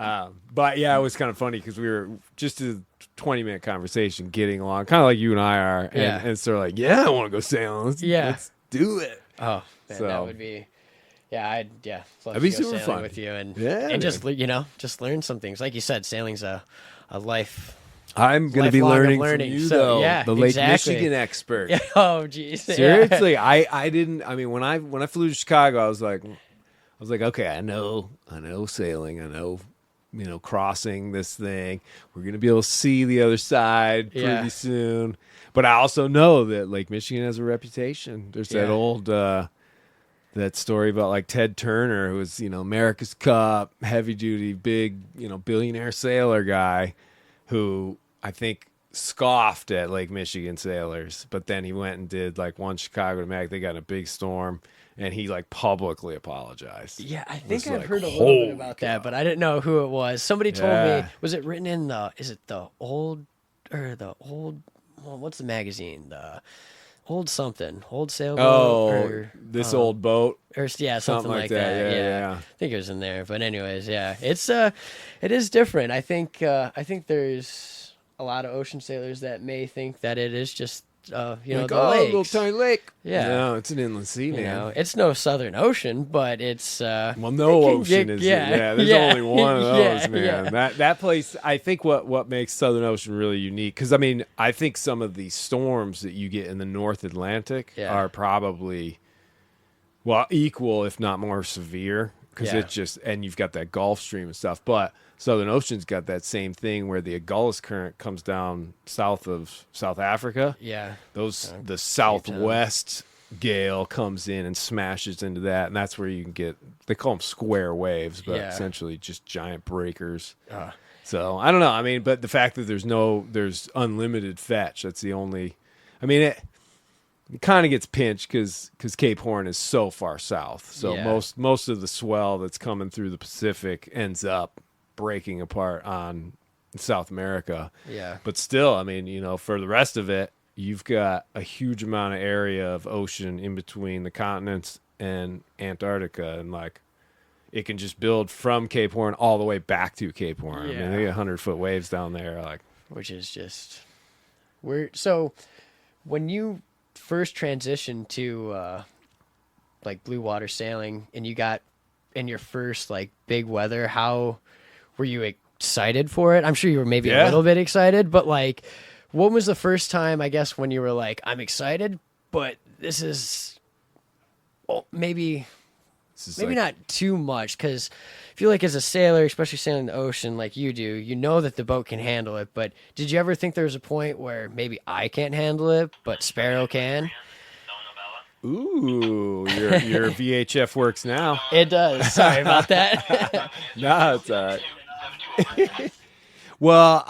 But yeah, it was kind of funny because we were just a 20-minute conversation, getting along, kind of like you and I are, and, Yeah. and so like, yeah, I want to go sailing. Let's do it. Oh, man, So- that would be. Yeah, I'd love That'd be to go super sailing fun. with you and Yeah, just just learn some things. Like you said, sailing's a life. I'm going to be Lifelong of learning learning. from you, So, though, yeah, the Lake exactly. Michigan expert. Oh, geez. Yeah. Seriously, I didn't. I mean, when I flew to Chicago, I was like, okay, I know sailing, I know, crossing this thing. We're gonna be able to see the other side pretty Yeah. soon. But I also know that Lake Michigan has a reputation. There's that Yeah. old that story about like Ted Turner, who was America's Cup heavy duty big billionaire sailor guy, who I think scoffed at Lake Michigan sailors, but then he went and did like one Chicago to Mac. They got in a big storm, and he like publicly apologized. Yeah, I think was I've like, heard a little holy bit about that, but I didn't know who it was. Somebody told Yeah. me, was it written in is it the old, well, what's the magazine? The old something, old sailboat? Oh, this old boat. Or yeah, something like that. Yeah. I think it was in there. But anyways, yeah, it is different. I think there's a lot of ocean sailors that may think that it is just Like, the oh, lakes. little tiny lake. Yeah. No, it's an inland sea, man. It's no Southern Ocean, but it's Well, no it can ocean get- is yeah, there's yeah, only one of those, yeah, man. yeah. That place, I think what makes Southern Ocean really unique, because I mean, I think some of the storms that you get in the North Atlantic Yeah. are probably equal, if not more severe, because Yeah. it just, and you've got that Gulf Stream and stuff, but Southern Ocean's got that same thing where the Agulhas Current comes down south of South Africa. yeah. The southwest gale comes in and smashes into that, and that's where you can get, they call them square waves, but Yeah. essentially just giant breakers. Uh, So I don't know. I mean, but the fact that there's unlimited fetch, that's the only, I mean, it kind of gets pinched because Cape Horn is so far south. So Yeah. most of the swell that's coming through the Pacific ends up breaking apart on South America. yeah. But still, I mean, for the rest of it, you've got a huge amount of area of ocean in between the continents and Antarctica. And like, it can just build from Cape Horn all the way back to Cape Horn. I mean, Yeah. they get 100-foot waves down there. Like, which is just weird. So when you first transitioned to like blue water sailing and you got in your first like big weather, how were you excited for it? I'm sure you were maybe a little bit excited, but like when was the first time, I guess, when you were like, I'm excited, but this is maybe like, not too much, because I feel like as a sailor, especially sailing the ocean like you do, you know that the boat can handle it. But did you ever think there was a point where maybe I can't handle it, but Sparrow can? ooh, your VHF works now. It does. Sorry about that. No, it's all right. Well,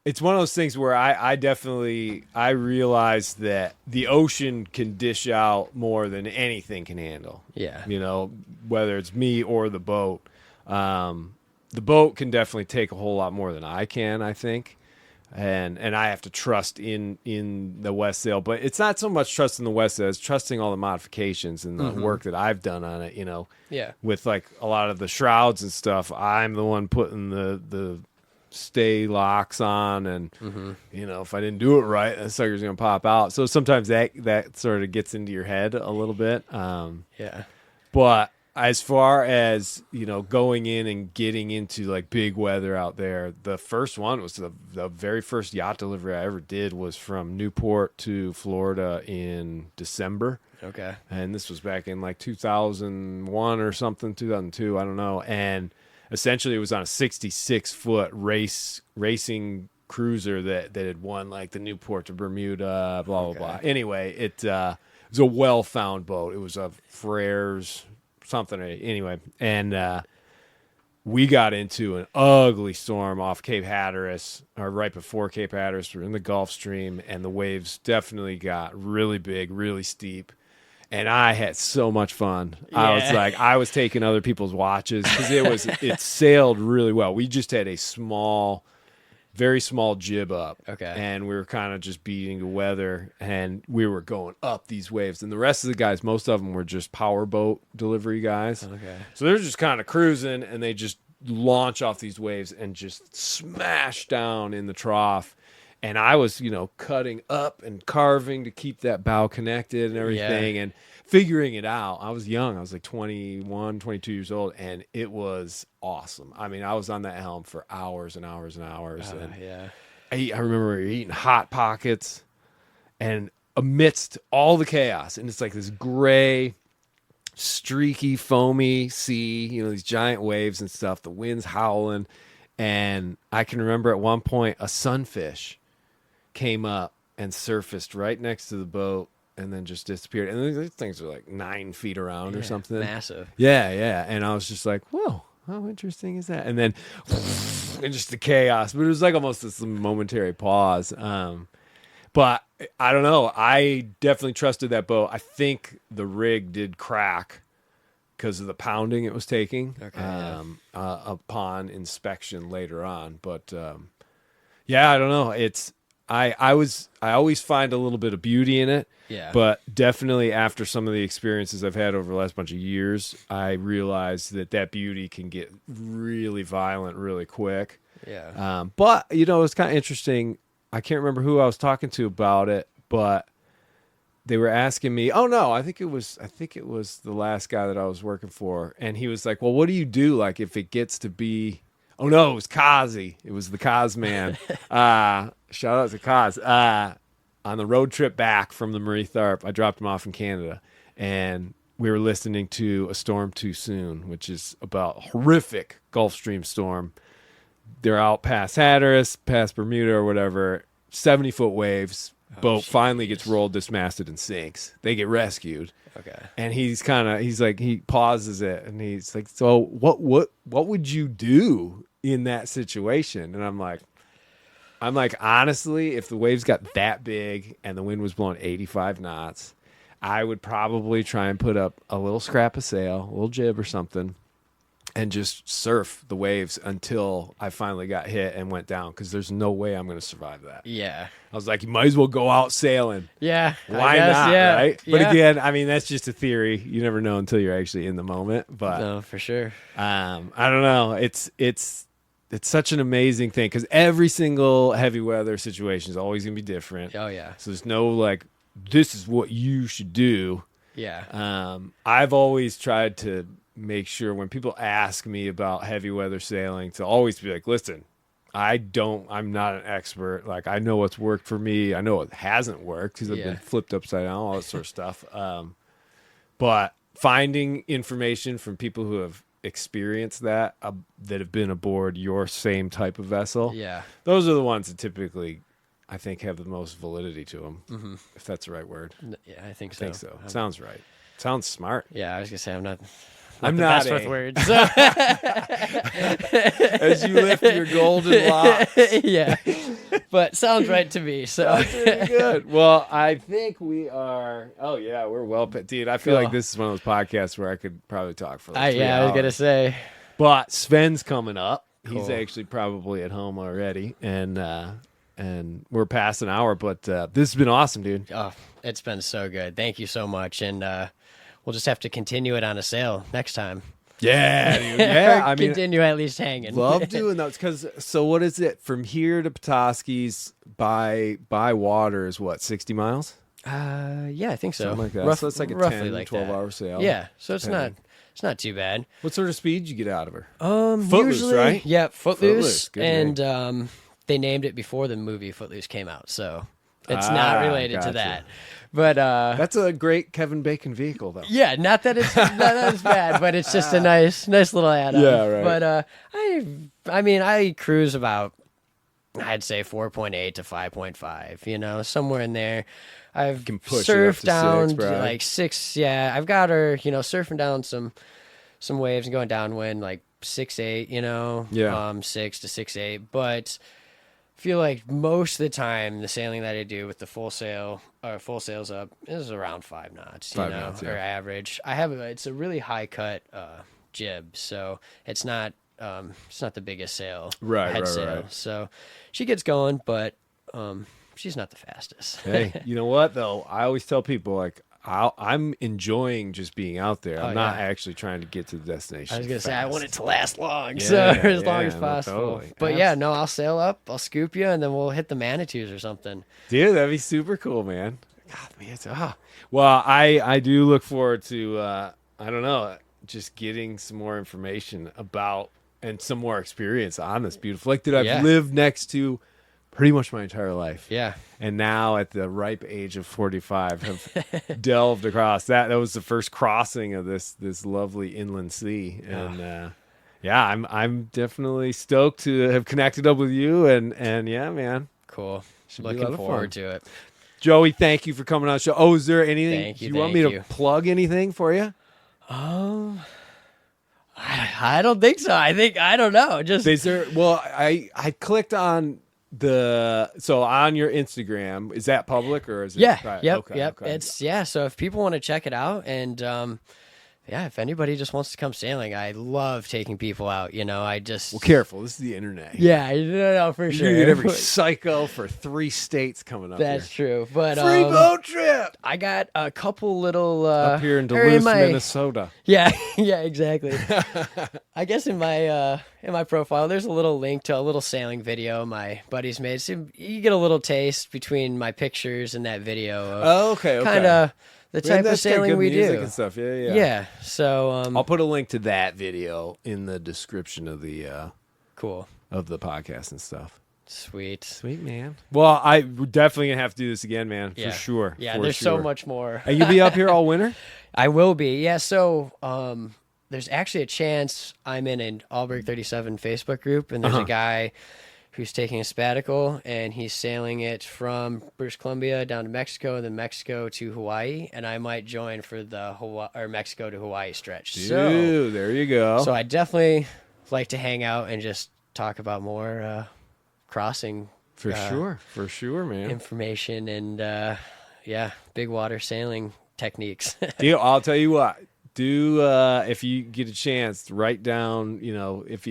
it's one of those things where I definitely realize that the ocean can dish out more than anything can handle. Yeah. Whether it's me or the boat. The boat can definitely take a whole lot more than I can, I think. And I have to trust in the West Sail, but it's not so much trust in the West Sail, it's trusting all the modifications and the work that I've done on it, Yeah. with like a lot of the shrouds and stuff. I'm the one putting the stay locks on, and if I didn't do it right, that sucker's gonna pop out. So sometimes that sort of gets into your head a little bit. Yeah. But as far as going in and getting into like big weather out there, the first one was the very first yacht delivery I ever did was from Newport to Florida in December. Okay. And this was back in like 2001 or something, 2002, I don't know. And essentially it was on a 66-foot racing cruiser that had won like the Newport to Bermuda, blah, blah, blah. Anyway, it was a well-found boat. It was a Frere's something. Anyway, and we got into an ugly storm off Cape Hatteras, or right before Cape Hatteras. We're in the Gulf Stream, and the waves definitely got really big, really steep. And I had so much fun. Yeah. I was taking other people's watches because it sailed really well. We just had a very small jib up. Okay. And we were kind of just beating the weather, and we were going up these waves. And the rest of the guys, most of them were just powerboat delivery guys. Okay. So they're just kind of cruising, and they just launch off these waves and just smash down in the trough. And I was, cutting up and carving to keep that bow connected and everything, and figuring it out. I was young. I was like 21, 22 years old, and it was awesome. I mean, I was on that helm for hours and hours and hours. Yeah. I remember eating Hot Pockets, and amidst all the chaos, and it's like this gray, streaky, foamy sea, these giant waves and stuff, the wind's howling. And I can remember at one point a sunfish came up and surfaced right next to the boat and then just disappeared. And these things are like 9 feet around or something. Massive. Yeah. And I was just like, whoa, how interesting is that? And then and just the chaos. But it was like almost this momentary pause. But I don't know. I definitely trusted that boat. I think the rig did crack because of the pounding it was taking upon inspection later on. But I don't know. I always find a little bit of beauty in it. Yeah. But definitely after some of the experiences I've had over the last bunch of years, I realized that beauty can get really violent really quick. Yeah. But it's kind of interesting. I can't remember who I was talking to about it, but they were asking me, oh no, I think it was the last guy that I was working for. And he was like, well, what do you do? Like if it gets to be, oh no, it was Kazi. It was the Kaz man. Shout out to Kaz. On the road trip back from the Marie Tharp, I dropped him off in Canada, and we were listening to A Storm Too Soon, which is about a horrific Gulf Stream storm. They're out past Hatteras, past Bermuda or whatever, 70-foot waves. Boat finally gets rolled, dismasted, and sinks. They get rescued. Okay. And he pauses it, and he's like, so what would you do in that situation? And I'm like, honestly, if the waves got that big and the wind was blowing 85 knots, I would probably try and put up a little scrap of sail, a little jib or something, and just surf the waves until I finally got hit and went down, because there's no way I'm going to survive that. Yeah. I was like, you might as well go out sailing. Yeah. Why I guess, not, yeah. right? But Yeah. again, I mean, that's just a theory. You never know until you're actually in the moment. But No, for sure. I don't know. It's such an amazing thing, because every single heavy weather situation is always going to be different. Oh, yeah. So there's no like, this is what you should do. Yeah. I've always tried to make sure when people ask me about heavy weather sailing to always be like, listen, I'm not an expert. Like, I know what's worked for me. I know what hasn't worked, because I've been flipped upside down, all that sort of stuff. But finding information from people who have experienced that have been aboard your same type of vessel. Yeah. Those are the ones that typically, I think, have the most validity to them, if that's the right word. Yeah, I think I so. think so. Sounds right. Sounds smart. Yeah, I was gonna say I'm not I'm the not best with a- words. So. As you lift your golden locks. Yeah, but sounds right to me. So Pretty good. Well, I think we are. Oh yeah, we're well put, dude. I feel Cool. like this is one of those podcasts where I could probably talk for like 3 I was hours. gonna say. But Sven's coming up. He's Cool. actually probably at home already, and we're past an hour. But this has been awesome, dude. Oh, it's been so good. Thank you so much, and we'll just have to continue it on a sail next time. Yeah, dude. Yeah. Or I mean, continue at least hanging. love doing those, because so what is it from here to Petoskey's by water is what, 60 miles? Yeah, I think so. Something like that. Rough- So it's like a roughly 10, like 12 that. hour sail. Yeah, so it's depending. not too bad. What sort of speed did you get out of her? Footloose, Footloose, right? Yeah, Footloose, Footloose, good and they named it before the movie Footloose came out, so it's Ah, not related gotcha. to that. But That's a great Kevin Bacon vehicle, though. yeah, not that it's bad, but it's just a nice little add-on. Yeah, right. But I mean, I cruise about, I'd say 4.8 to 5.5. You know, somewhere in there. I've Can push it up surfed to down 6, bro. like 6. Yeah, I've got her. You know, surfing down some waves and going downwind like 6.8. You know, Yeah. 6 to 6.8. But I feel like most of the time the sailing that I do with the full sail or full sails up is around 5 knots, 5 knots, yeah. or average. It's a really high cut jib, so it's not the biggest sail, Right, head right, sail. right. So she gets going, but she's not the fastest. Hey, you know what, though? I always tell people, like, I'm enjoying just being out there. I'm not yeah. actually trying to get to the destination. I was gonna say I want it to last long, Yeah, so as long yeah, as no, possible. totally. But yeah, no, I'll sail up, I'll scoop you, and then we'll hit the Manitous or something. Dude, that'd be super cool, man. God, man, well, I do look forward to I don't know, just getting some more information about and some more experience on this beautiful lake that I've Yeah. lived next to pretty much my entire life. Yeah. And now at the ripe age of 45 have delved across that. That was the first crossing of this lovely inland sea. And yeah, I'm definitely stoked to have connected up with you, and yeah, man. Cool. Should be a lot Looking of forward fun. to it. Joey, thank you for coming on the show. Oh, is there anything Thank you, you want thank me to you. plug anything for you? I don't think so. I don't know. Just Is there? Well, I clicked on on your Instagram. Is that public or is it? yeah, private? yep, Okay, yep. okay. It's So if people want to check it out, and yeah, if anybody just wants to come sailing, I love taking people out. You know, I just Well, careful. This is the internet. yeah, no, for You're sure. gonna get every psycho for 3 states coming up. That's here. true. But Free boat trip I got a couple little up here in or Duluth, my- Minnesota. Yeah, yeah, exactly. I guess in my profile, there's a little link to a little sailing video my buddies made. So you get a little taste between my pictures and that video of Oh, okay. kind of the Yeah, type of that's got sailing good we music do. and stuff. Yeah. Yeah. So I'll put a link to that video in the description of the cool. podcast and stuff. Sweet. Sweet, man. Well, we're definitely gonna have to do this again, man, Yeah. for sure. Yeah, for there's sure. so much more. And you'll be up here all winter? I will be. Yeah, so there's actually a chance I'm in an Allberg 37 Facebook group, and there's a guy who's taking a sabbatical, and he's sailing it from British Columbia down to Mexico, and then Mexico to Hawaii, and I might join for the Mexico to Hawaii stretch. Dude, there you go. So I definitely like to hang out and just talk about more crossing for sure, man. information and big water sailing techniques. Deal. I'll tell you what. do if you get a chance, write down. If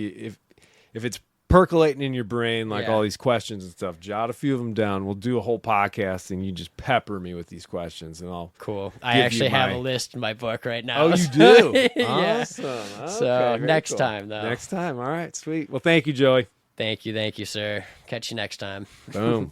it's percolating in your brain like all these questions and stuff, jot a few of them down. We'll do a whole podcast and you just pepper me with these questions and I'll I actually have a list in my book right now. Oh, you do? Yeah. Awesome. Okay, So next cool. time though. Next time. All right, sweet. Well, thank you, Joey. Thank you, sir. Catch you next time. Boom.